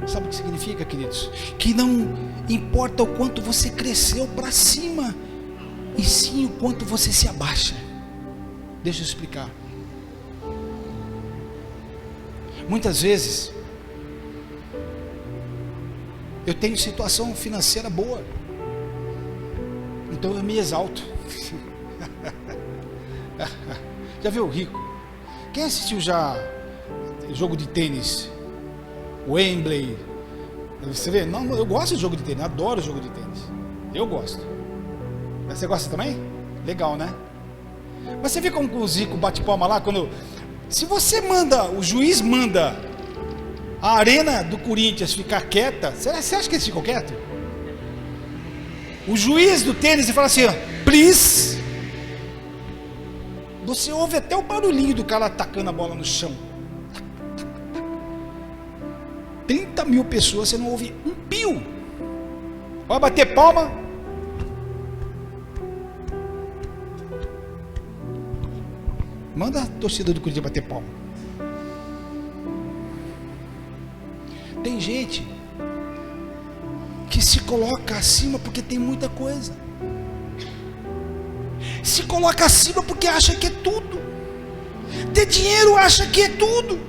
[SPEAKER 1] Sabe o que significa, queridos? Que não importa o quanto você cresceu para cima, e sim o quanto você se abaixa. Deixa eu explicar. Muitas vezes eu tenho situação financeira boa, então eu me exalto. Já viu o rico? Quem assistiu já jogo de tênis? Wembley? Você vê? Não, eu gosto de jogo de tênis, adoro jogo de tênis. Eu gosto. Você gosta também? Legal, né? Mas você vê como o Zico bate palma lá quando... Se você manda, o juiz manda a arena do Corinthians ficar quieta, você acha que eles ficam quietos? O juiz do tênis ele fala assim, ó, please. Você ouve até o barulhinho do cara atacando a bola no chão. 30 mil pessoas, você não ouve um pio. Vai bater palma. Manda a torcida do Corinthians bater palma. Tem gente que se coloca acima porque tem muita coisa. Se coloca acima porque acha que é tudo. Ter dinheiro acha que é tudo.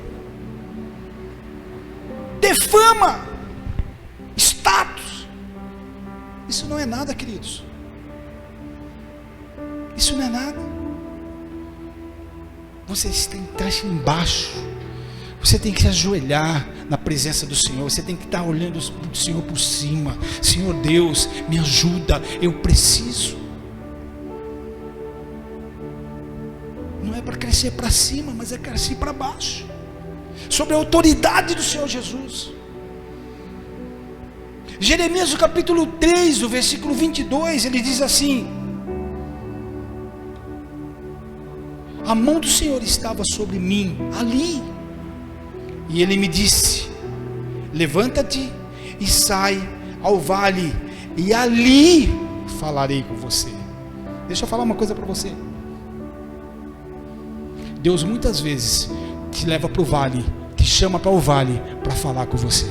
[SPEAKER 1] Ter fama, status. Isso não é nada, queridos. Isso não é nada. Você tem que estar embaixo. Você tem que se ajoelhar na presença do Senhor. Você tem que estar olhando o Senhor por cima. Senhor Deus, me ajuda, eu preciso. Não é para crescer para cima, mas é crescer para baixo, sobre a autoridade do Senhor Jesus. Jeremias, no capítulo 3, o versículo 22, ele diz assim: a mão do Senhor estava sobre mim, ali, e Ele me disse: levanta-te e sai ao vale, e ali falarei com você. Deixa eu falar uma coisa para você. Deus muitas vezes te leva para o vale, te chama para o vale para falar com você.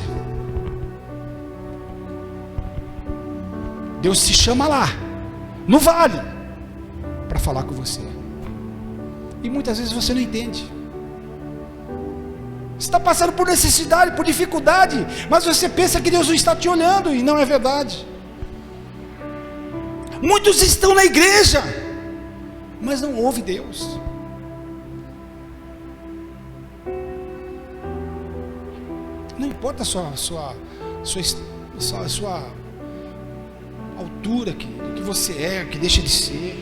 [SPEAKER 1] Deus te chama lá, no vale, para falar com você. E muitas vezes você não entende. Você está passando por necessidade, por dificuldade, mas você pensa que Deus não está te olhando, e não é verdade. Muitos estão na igreja, mas não ouvem Deus. Não importa a sua altura, que você é, que deixa de ser,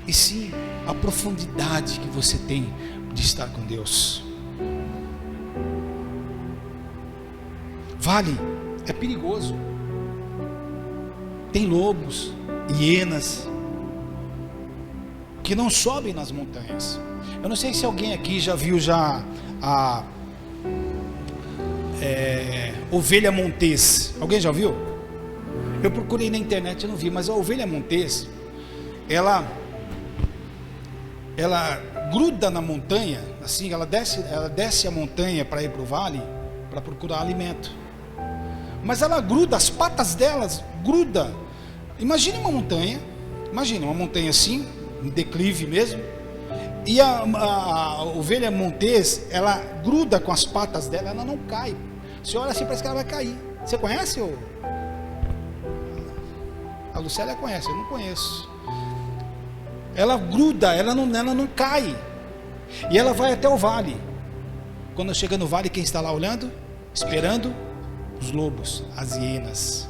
[SPEAKER 1] e sim a profundidade que você tem de estar com Deus. Vale é perigoso, tem lobos, hienas que não sobem nas montanhas. Eu não sei se alguém aqui já viu a ovelha montês. Alguém já viu? Eu procurei na internet, eu não vi, mas a ovelha montês, ela gruda na montanha, assim, ela desce a montanha para ir para o vale, para procurar alimento. Mas ela gruda, as patas delas gruda. Imagine uma montanha assim, um declive mesmo, e a ovelha montês, ela gruda com as patas dela, ela não cai. Você olha assim, parece que ela vai cair. Você conhece? A Lucélia conhece, eu não conheço. Ela gruda, ela não cai. E ela vai até o vale. Quando chega no vale, quem está lá olhando? Esperando? Os lobos, as hienas.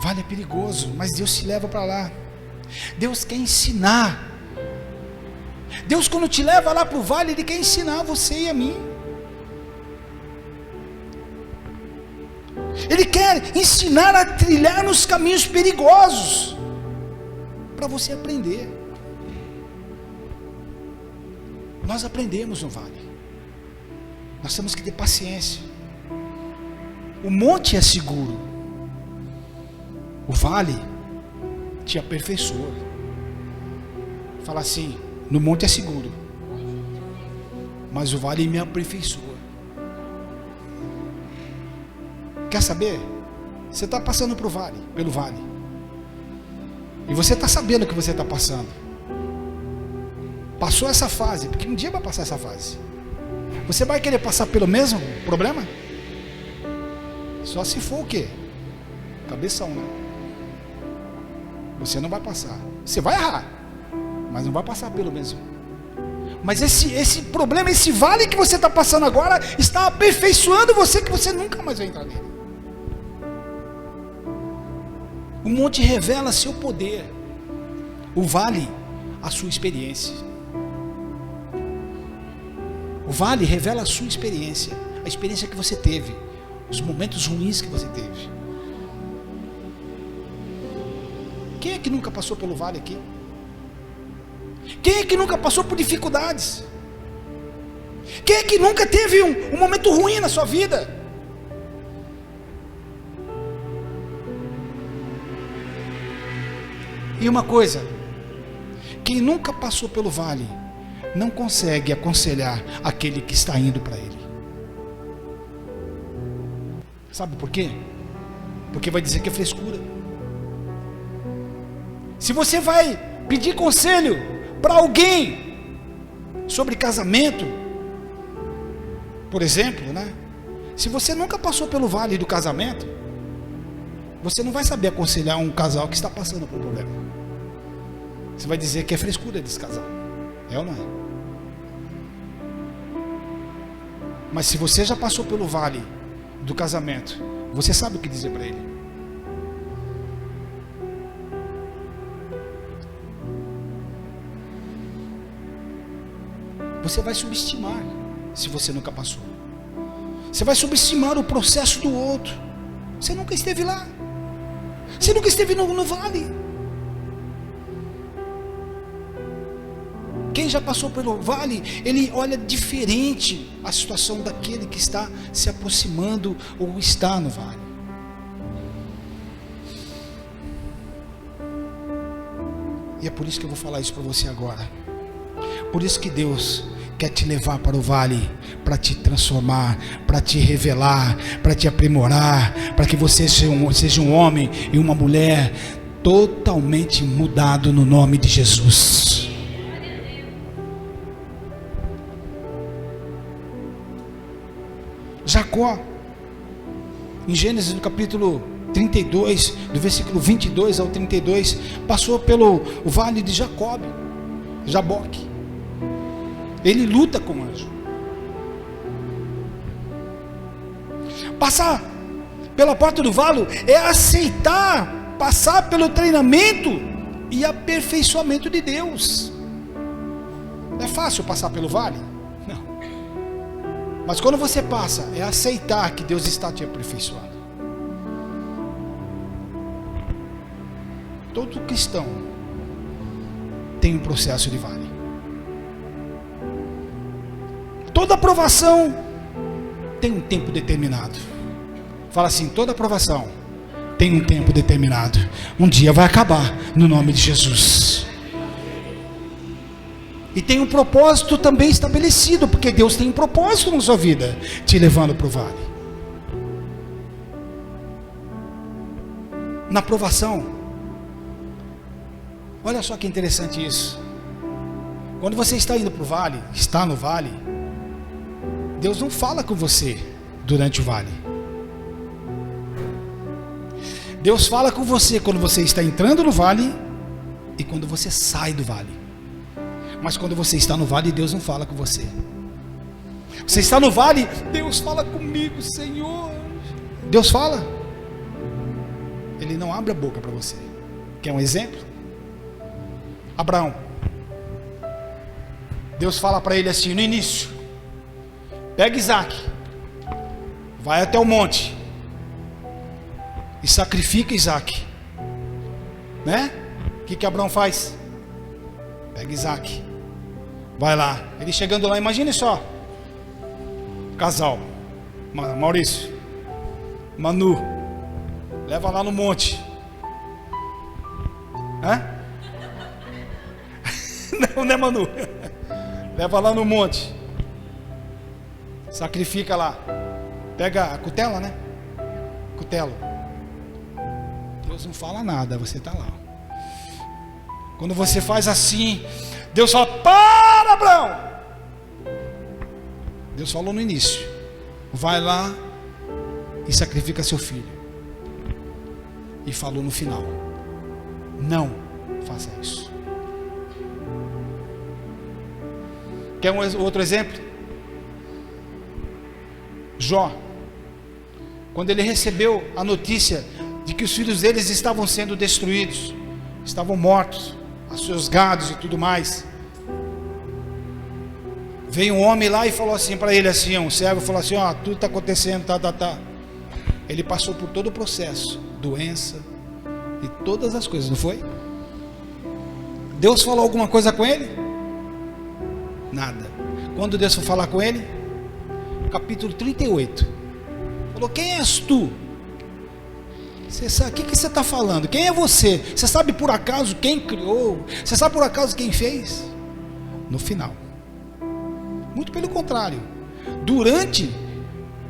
[SPEAKER 1] Vale é perigoso, mas Deus te leva para lá. Deus quer ensinar. Deus, quando te leva lá para o vale, Ele quer ensinar você e a mim. Ele quer ensinar a trilhar nos caminhos perigosos, para você aprender. Nós aprendemos no vale. Nós temos que ter paciência. O monte é seguro, o vale te aperfeiçoa. Fala assim: no monte é seguro, mas o vale me aperfeiçoa. Quer saber? Você está passando pelo vale, e você está sabendo o que você está passando. Passou essa fase, porque um dia vai passar essa fase. Você vai querer passar pelo mesmo problema? Só se for o quê? Cabeção, né? Você não vai passar. Você vai errar, mas não vai passar pelo mesmo. Mas esse problema, esse vale que você está passando agora, está aperfeiçoando você, que você nunca mais vai entrar nele. O monte revela seu poder, o vale a sua experiência. O vale revela a sua experiência, a experiência que você teve, os momentos ruins que você teve. Quem é que nunca passou pelo vale aqui? Quem é que nunca passou por dificuldades? Quem é que nunca teve um momento ruim na sua vida? E uma coisa, quem nunca passou pelo vale não consegue aconselhar aquele que está indo para ele. Sabe por quê? Porque vai dizer que é frescura. Se você vai pedir conselho para alguém sobre casamento, por exemplo, né? Se você nunca passou pelo vale do casamento, você não vai saber aconselhar um casal que está passando por um problema. Você vai dizer que é frescura desse casal. É ou não é? Mas se você já passou pelo vale do casamento, você sabe o que dizer para ele. Você vai subestimar, se você nunca passou. Você vai subestimar o processo do outro. Você nunca esteve lá. Você nunca esteve no vale. Quem já passou pelo vale, ele olha diferente a situação daquele que está se aproximando ou está no vale. E é por isso que eu vou falar isso para você agora. Por isso que Deus quer te levar para o vale, para te transformar, para te revelar, para te aprimorar, para que você seja um homem e uma mulher totalmente mudado no nome de Jesus. Jacó, em Gênesis no capítulo 32, do versículo 22 ao 32, passou pelo vale de Jaboque. Ele luta com o anjo. Passar pela porta do vale é aceitar, passar pelo treinamento e aperfeiçoamento de Deus. Não é fácil passar pelo vale? Não. Mas quando você passa, é aceitar que Deus está te aperfeiçoando. Todo cristão tem um processo de vale. Toda aprovação tem um tempo determinado. Fala assim: toda aprovação tem um tempo determinado. Um dia vai acabar, no nome de Jesus. E tem um propósito também estabelecido, porque Deus tem um propósito na sua vida, te levando para o vale. Na aprovação, olha só que interessante isso. Quando você está indo para o vale, está no vale, Deus não fala com você durante o vale. Deus fala com você quando você está entrando no vale e quando você sai do vale. Mas quando você está no vale, Deus não fala com você. Você está no vale, Deus fala comigo, Senhor. Deus fala. Ele não abre a boca para você. Quer um exemplo? Abraão. Deus fala para ele assim no início: pega Isaac, vai até o monte e sacrifica Isaac, né? O que Abraão faz? Pega Isaac, vai lá. Ele chegando lá, imagine só, casal, Maurício, Manu, leva lá no monte. Hã? Não é Manu. Leva lá no monte, sacrifica lá, pega a cutela, né? Cutelo. Deus não fala nada, você está lá. Quando você faz assim, Deus fala: para, Abraão. Deus falou no início: vai lá e sacrifica seu filho. E falou no final: não faça isso. Quer um outro exemplo? Jó, quando ele recebeu a notícia de que os filhos deles estavam sendo destruídos, estavam mortos, os seus gados e tudo mais, veio um homem lá e falou assim para ele, assim, um servo falou assim: ó, tudo está acontecendo, tá. Ele passou por todo o processo, doença e todas as coisas, não foi? Deus falou alguma coisa com ele? Nada. Quando Deus foi falar com ele, capítulo 38, falou: quem és tu? Você sabe, o que você está falando? Quem é você? Você sabe por acaso quem criou? Você sabe por acaso quem fez? No final, muito pelo contrário, durante,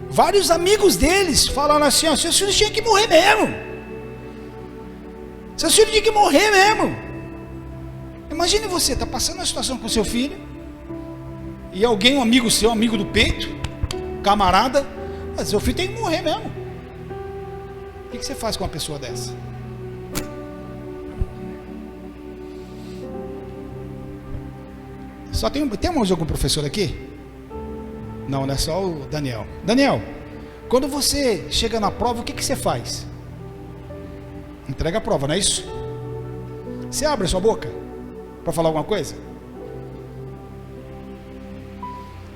[SPEAKER 1] vários amigos deles falaram assim: ó, seus filhos tinham que morrer mesmo. Seus filhos tinham que morrer mesmo. Imagine você, está passando uma situação com seu filho, e alguém, um amigo seu, amigo do peito, camarada, mas seu filho tem que morrer mesmo. O que você faz com uma pessoa dessa? Só tem mais algum professor aqui? Não, não é só o Daniel. Daniel, quando você chega na prova, o que você faz? Entrega a prova, não é isso? Você abre a sua boca para falar alguma coisa?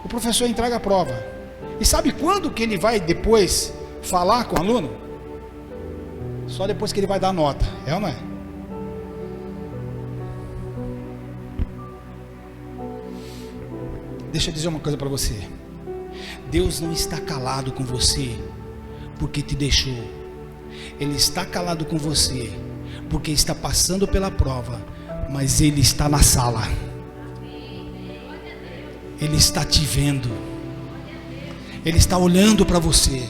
[SPEAKER 1] O professor entrega a prova. E sabe quando que ele vai depois falar com o aluno? Só depois que ele vai dar nota. É ou não é? deixa eu dizer uma coisa para você. Deus não está calado com você porque te deixou. Ele está calado com você porque está passando pela prova, mas Ele está na sala. Ele está te vendo. Ele está olhando para você.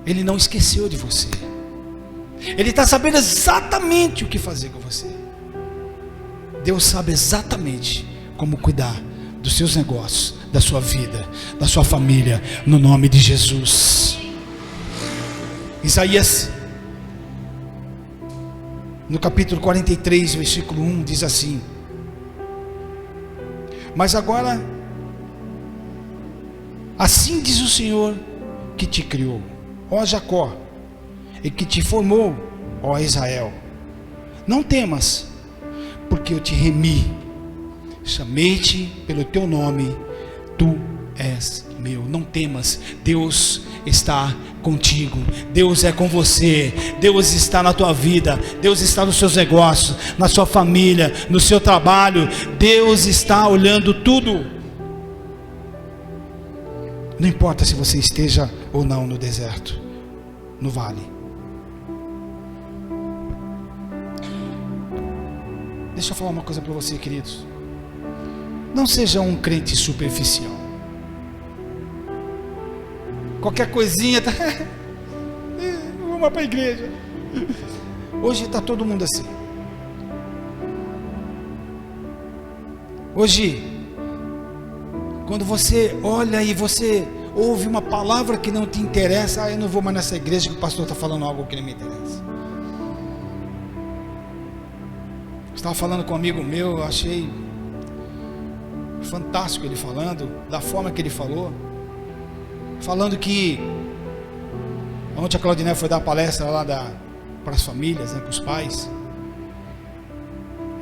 [SPEAKER 1] Ele não esqueceu de você. Ele está sabendo exatamente o que fazer com você. Deus sabe exatamente como cuidar dos seus negócios, da sua vida, da sua família, no nome de Jesus. Isaías, no capítulo 43, versículo 1, diz assim: mas agora, assim diz o Senhor que te criou, ó Jacó, e que te formou, ó Israel: não temas, porque eu te remi, chamei-te pelo teu nome, tu és meu. Não temas, Deus está contigo, Deus é com você, Deus está na tua vida, Deus está nos seus negócios, na sua família, no seu trabalho, Deus está olhando tudo. Não importa se você esteja ou não no deserto, no vale. Deixa eu falar uma coisa para você, queridos. Não seja um crente superficial. Qualquer coisinha tá... vamos para a igreja. Hoje está todo mundo assim. Hoje, quando você olha e você ouve uma palavra que não te interessa, eu não vou mais nessa igreja que o pastor está falando algo que não me interessa. Estava falando com um amigo meu, eu achei fantástico ele falando, da forma que ele falou, falando que ontem a Claudinete foi dar palestra lá para as famílias, né, para os pais.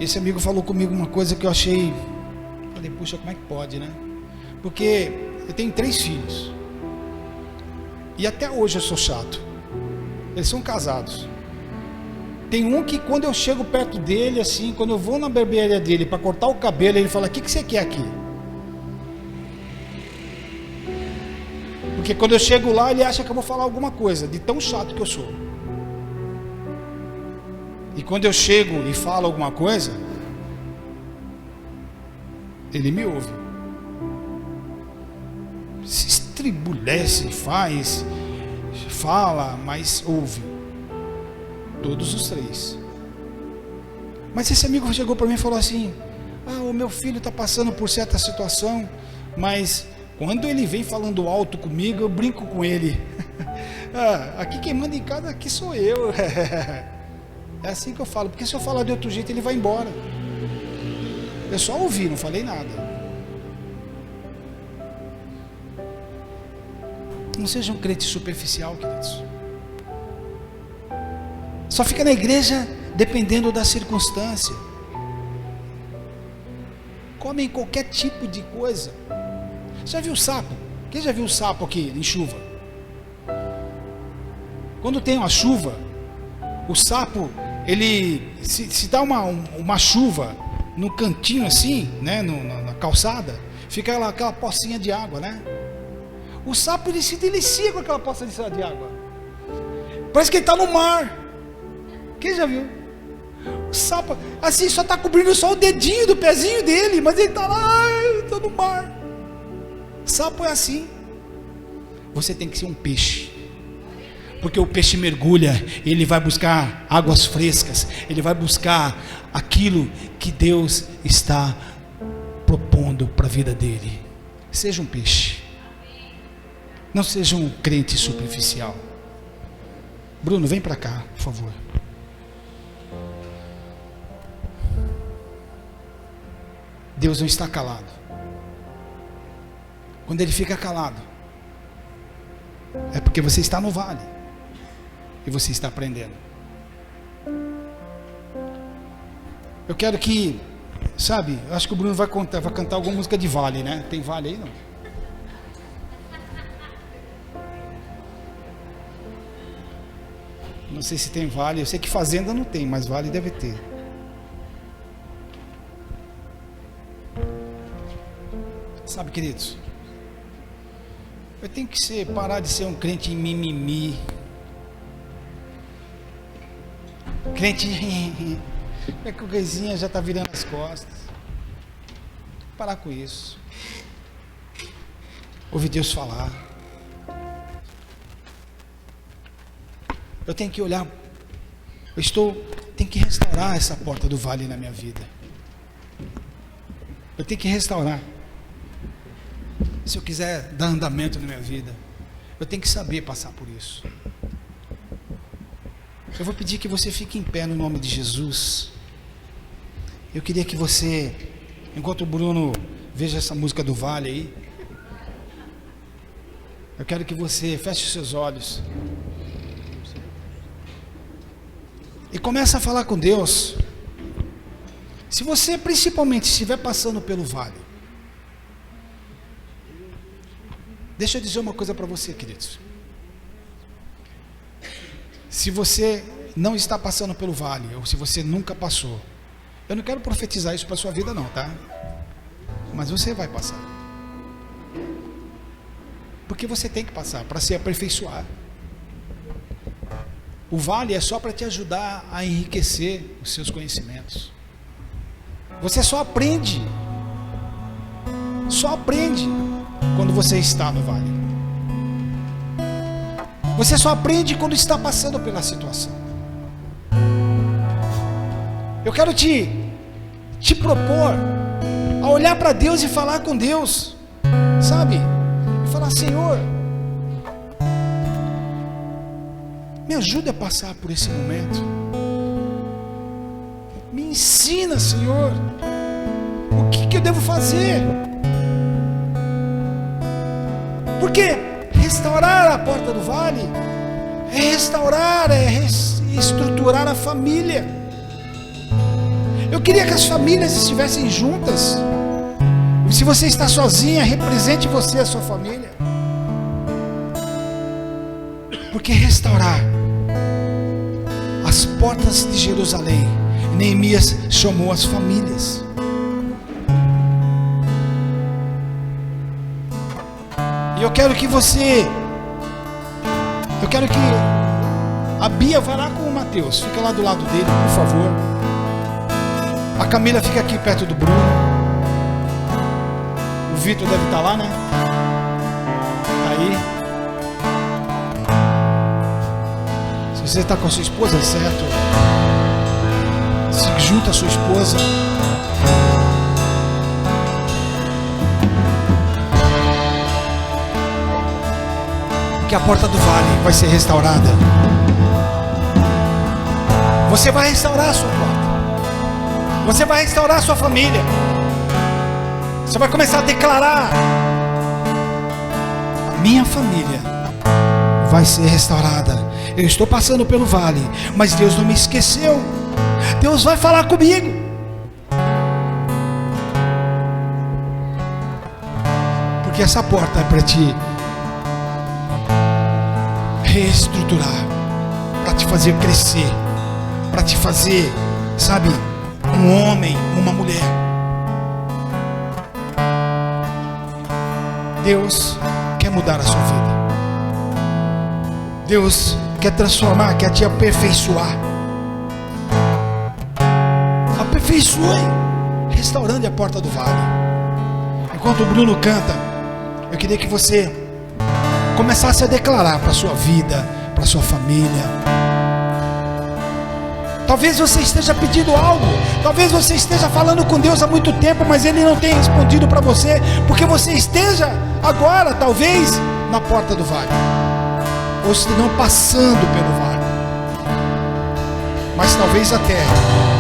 [SPEAKER 1] Esse amigo falou comigo uma coisa que eu achei, falei, puxa, como é que pode, né? Porque eu tenho 3 filhos e até hoje eu sou chato. Eles são casados. Tem um que quando eu chego perto dele, assim, quando eu vou na barbearia dele para cortar o cabelo, ele fala: o que você quer aqui? Porque quando eu chego lá, ele acha que eu vou falar alguma coisa, de tão chato que eu sou. E quando eu chego e falo alguma coisa, ele me ouve. Se estribulece, faz, fala, mas ouve. Todos os 3. Mas esse amigo chegou para mim e falou assim: o meu filho está passando por certa situação, mas quando ele vem falando alto comigo, eu brinco com ele. Aqui quem manda em casa aqui sou eu. É assim que eu falo, porque se eu falar de outro jeito ele vai embora. Eu só ouvi, não falei nada. Não seja um crente superficial, queridos. Só fica na igreja dependendo da circunstância. Comem qualquer tipo de coisa. Já viu sapo? Quem já viu sapo aqui em chuva? Quando tem uma chuva, o sapo, ele se dá uma chuva no cantinho assim, né, na calçada, fica aquela pocinha de água, né? O sapo, ele se delicia com aquela poça de água. Parece que ele está no mar. Quem já viu? O sapo, assim, só está cobrindo só o dedinho do pezinho dele, mas ele está lá, está no mar. Sapo é assim. Você tem que ser um peixe, porque o peixe mergulha, ele vai buscar águas frescas, ele vai buscar aquilo que Deus está propondo para a vida dele. Seja um peixe, não seja um crente superficial. Bruno, vem para cá, por favor. Deus não está calado. Quando Ele fica calado, é porque você está no vale e você está aprendendo. Eu quero que, sabe, acho que o Bruno vai cantar alguma música de vale, né? Tem vale aí, não? Não sei se tem vale, eu sei que fazenda não tem, mas vale deve ter. queridos, eu tenho que parar de ser um crente em mimimi. Crente, é que o coisinha já está virando as costas. Parar com isso. Ouvir Deus falar. Eu tenho que olhar. Tenho que restaurar essa porta do vale na minha vida. Eu tenho que restaurar. Se eu quiser dar andamento na minha vida, eu tenho que saber passar por isso. Eu vou pedir que você fique em pé no nome de Jesus. Eu queria que você, enquanto o Bruno veja essa música do vale aí, eu quero que você feche os seus olhos e comece a falar com Deus. Se você principalmente estiver passando pelo vale, deixa eu dizer uma coisa para você, queridos. Se você não está passando pelo vale, ou se você nunca passou, eu não quero profetizar isso para a sua vida não, tá? Mas você vai passar. Porque você tem que passar para se aperfeiçoar. O vale é só para te ajudar a enriquecer os seus conhecimentos. Você só aprende quando você está no vale. Você só aprende quando está passando pela situação. Eu quero te propor a olhar para Deus e falar com Deus, sabe? E falar: Senhor, me ajude a passar por esse momento. Me ensina, Senhor, o que eu devo fazer. Porque restaurar a porta do vale é restaurar, é reestruturar a família. Eu queria que as famílias estivessem juntas. Se você está sozinha, represente você, a sua família. Porque restaurar as portas de Jerusalém, Neemias chamou as famílias. E eu quero que a Bia vá lá com o Mateus, fica lá do lado dele, por favor. A Camila fica aqui perto do Bruno. O Vitor deve estar lá, né? Aí. Se você está com a sua esposa, certo? Se junta a sua esposa. Porque a porta do vale vai ser restaurada. Você vai restaurar a sua porta. Você vai restaurar a sua família. Você vai começar a declarar: a minha família vai ser restaurada. Eu estou passando pelo vale, mas Deus não me esqueceu. Deus vai falar comigo. Porque essa porta é para te reestruturar, para te fazer crescer, para te fazer, sabe, um homem, uma mulher. Deus quer mudar a sua vida. Deus quer transformar, quer te aperfeiçoar. Aperfeiçoe, restaurando a porta do vale. Enquanto o Bruno canta, eu queria que você começasse a declarar para a sua vida, para a sua família. Talvez você esteja pedindo algo, talvez você esteja falando com Deus há muito tempo, mas Ele não tenha respondido para você, porque você esteja agora, talvez, na porta do vale, ou se não passando pelo vale, mas talvez até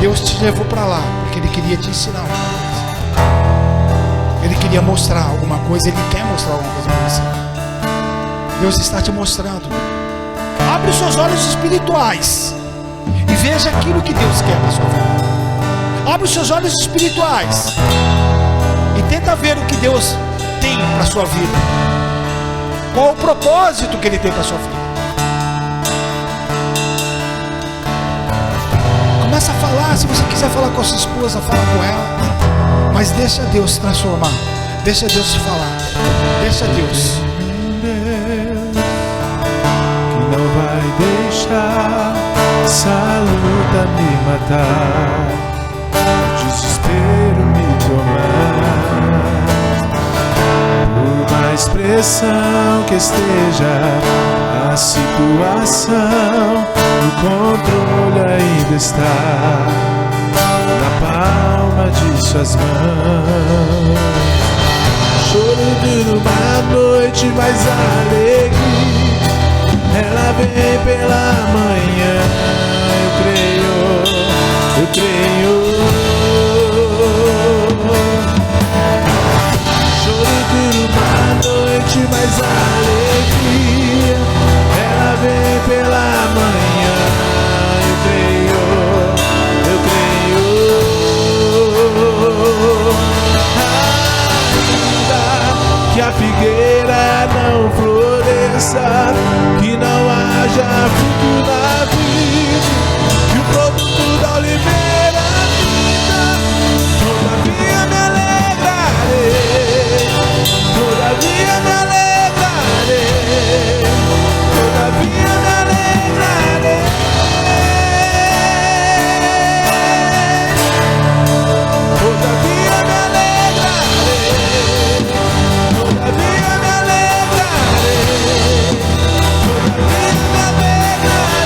[SPEAKER 1] Deus te levou para lá, porque Ele queria te ensinar alguma coisa, Ele queria mostrar alguma coisa, Ele quer mostrar alguma coisa para você. Deus está te mostrando. Abre os seus olhos espirituais e veja aquilo que Deus quer para a sua vida. Abre os seus olhos espirituais e tenta ver o que Deus tem para a sua vida. Qual o propósito que Ele tem para a sua vida. Começa a falar. Se você quiser falar com a sua esposa, fala com ela. Mas deixa Deus transformar. Deixa Deus te falar. Deixa Deus.
[SPEAKER 2] Que não vai deixar essa luta me matar, o desespero me tomar. Por mais pressão que esteja a situação, o controle ainda está na palma de suas mãos. Choro dura uma noite, mas alegria ela vem pela manhã. Eu creio, eu creio. Choro dura uma noite, mas alegria ela vem pela manhã. Eu creio, eu creio. Que a figueira não floresça, que não haja fruto na vida, que o produto da oliveira minta. Todavia me alegrarei, todavia me alegrarei, todavia me alegrarei. Todavia me alegrarei, todavia me alegrarei, todavia me alegrarei.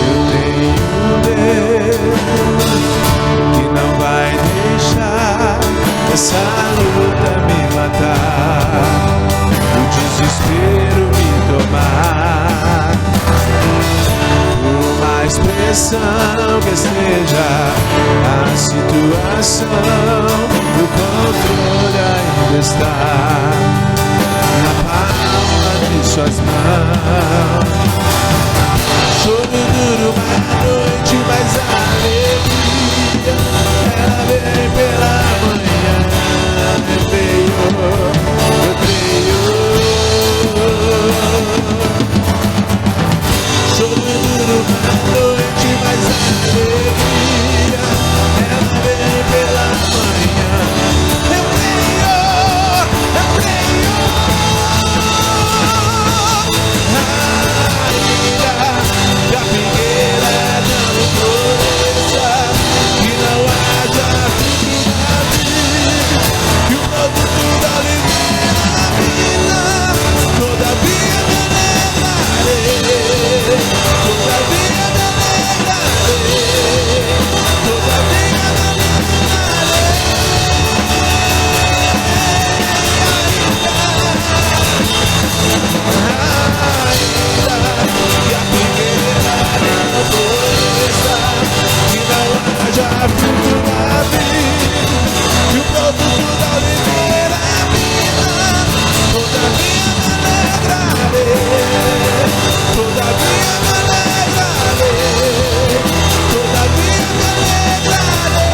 [SPEAKER 2] Eu tenho um Deus que não vai deixar essa luta me matar, o desespero me tomar. Por mais pressão que esteja a situação, o controle ainda está na palma de suas mãos. Choro dura uma noite, mas a alegria ela vem pela manhã. Eu creio, eu creio. Choro dura uma noite, mas a alegria ela vem pela manhã. Eu creio, eu creio. Que a figueira não floresça, que não haja fruto na vida, que o produto da oliveira minta. Todavia me alegrarei, todavia me alegrarei, todavia me alegrarei. Que a figueira não floresça, que não haja fruto na vida, que o produto da oliveira minta. Todavia me alegrarei, todavia me alegrarei, todavia me alegrarei,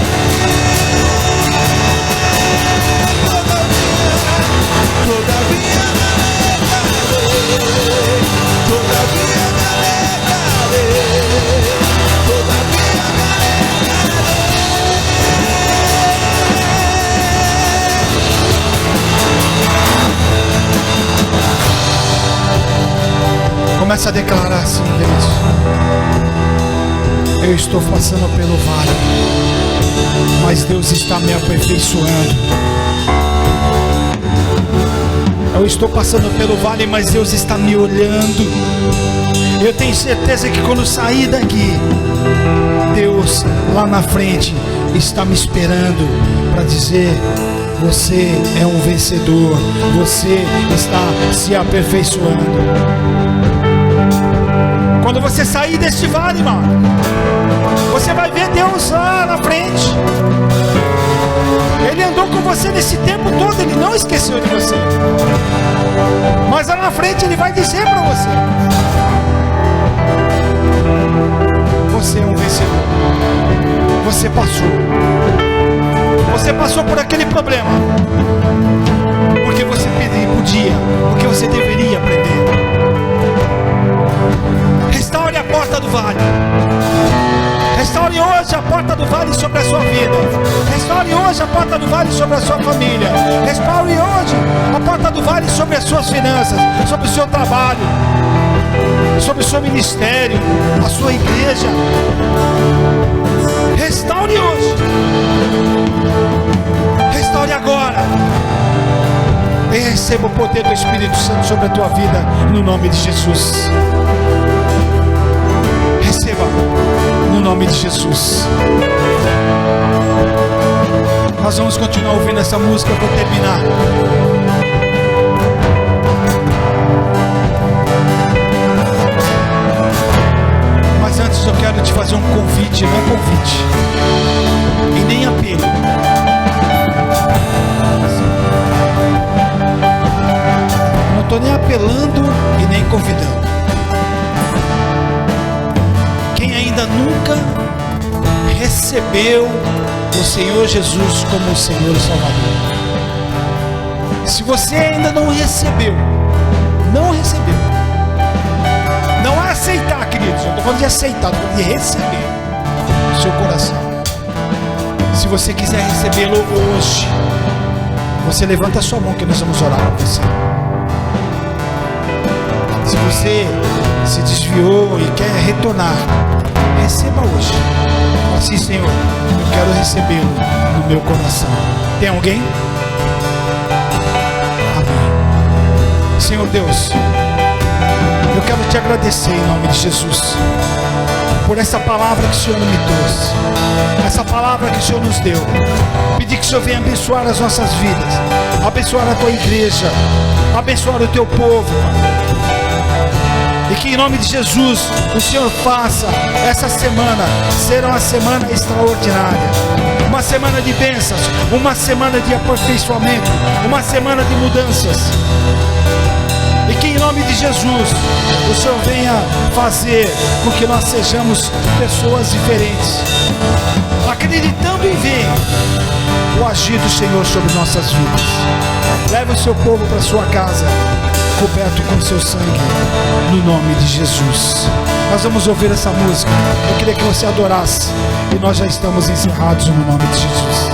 [SPEAKER 2] todavia me alegrarei, todavia me alegrarei, todavia me
[SPEAKER 1] alegrarei. Começa a declarar assim, gente. Eu estou passando pelo vale, mas Deus está me aperfeiçoando. Eu estou passando pelo vale, mas Deus está me olhando. Eu tenho certeza que quando sair daqui, Deus lá na frente está me esperando para dizer: você é um vencedor, você está se aperfeiçoando. Quando você sair deste vale, mano, você vai ver Deus lá na frente. Ele andou com você nesse tempo todo, Ele não esqueceu de você. Mas lá na frente Ele vai dizer para você: você é um vencedor. Você passou. Você passou por aquele problema porque você podia, porque você deveria aprender. Restaure a porta porta do vale. Restaure hoje a porta do vale sobre a sua vida. Restaure hoje a porta do vale sobre a sua família. Restaure hoje a porta do vale sobre as suas finanças, sobre o seu trabalho, sobre o seu ministério, a sua igreja. Restaure hoje. Restaure agora. E receba o poder do Espírito Santo sobre a tua vida, no nome de Jesus. Receba, no nome de Jesus. Nós vamos continuar ouvindo essa música para terminar. Mas antes eu quero te fazer um convite, não é convite, e nem apelo. Não estou nem apelando e nem convidando. Quem ainda nunca recebeu o Senhor Jesus como o Senhor e Salvador, se você ainda não recebeu, não é aceitar, queridos, eu estou falando de aceitar, estou falando de receber no seu coração. Se você quiser recebê-lo hoje, você levanta a sua mão que nós vamos orar por você. Se você se desviou e quer retornar, receba hoje. Assim, Senhor, eu quero recebê-lo no meu coração. Tem alguém? Amém. Senhor Deus, eu quero te agradecer em nome de Jesus por essa palavra que o Senhor me trouxe, essa palavra que o Senhor nos deu. Pedir que o Senhor venha abençoar as nossas vidas, abençoar a tua igreja, abençoar o teu povo, e que em nome de Jesus o Senhor faça essa semana ser uma semana extraordinária, uma semana de bênçãos, uma semana de aperfeiçoamento, uma semana de mudanças. E que em nome de Jesus o Senhor venha fazer com que nós sejamos pessoas diferentes, acreditando em ver o agir do Senhor sobre nossas vidas. Leve o seu povo para sua casa, coberto com seu sangue, no nome de Jesus. Nós vamos ouvir essa música. Eu queria que você adorasse, e nós já estamos encerrados no nome de Jesus.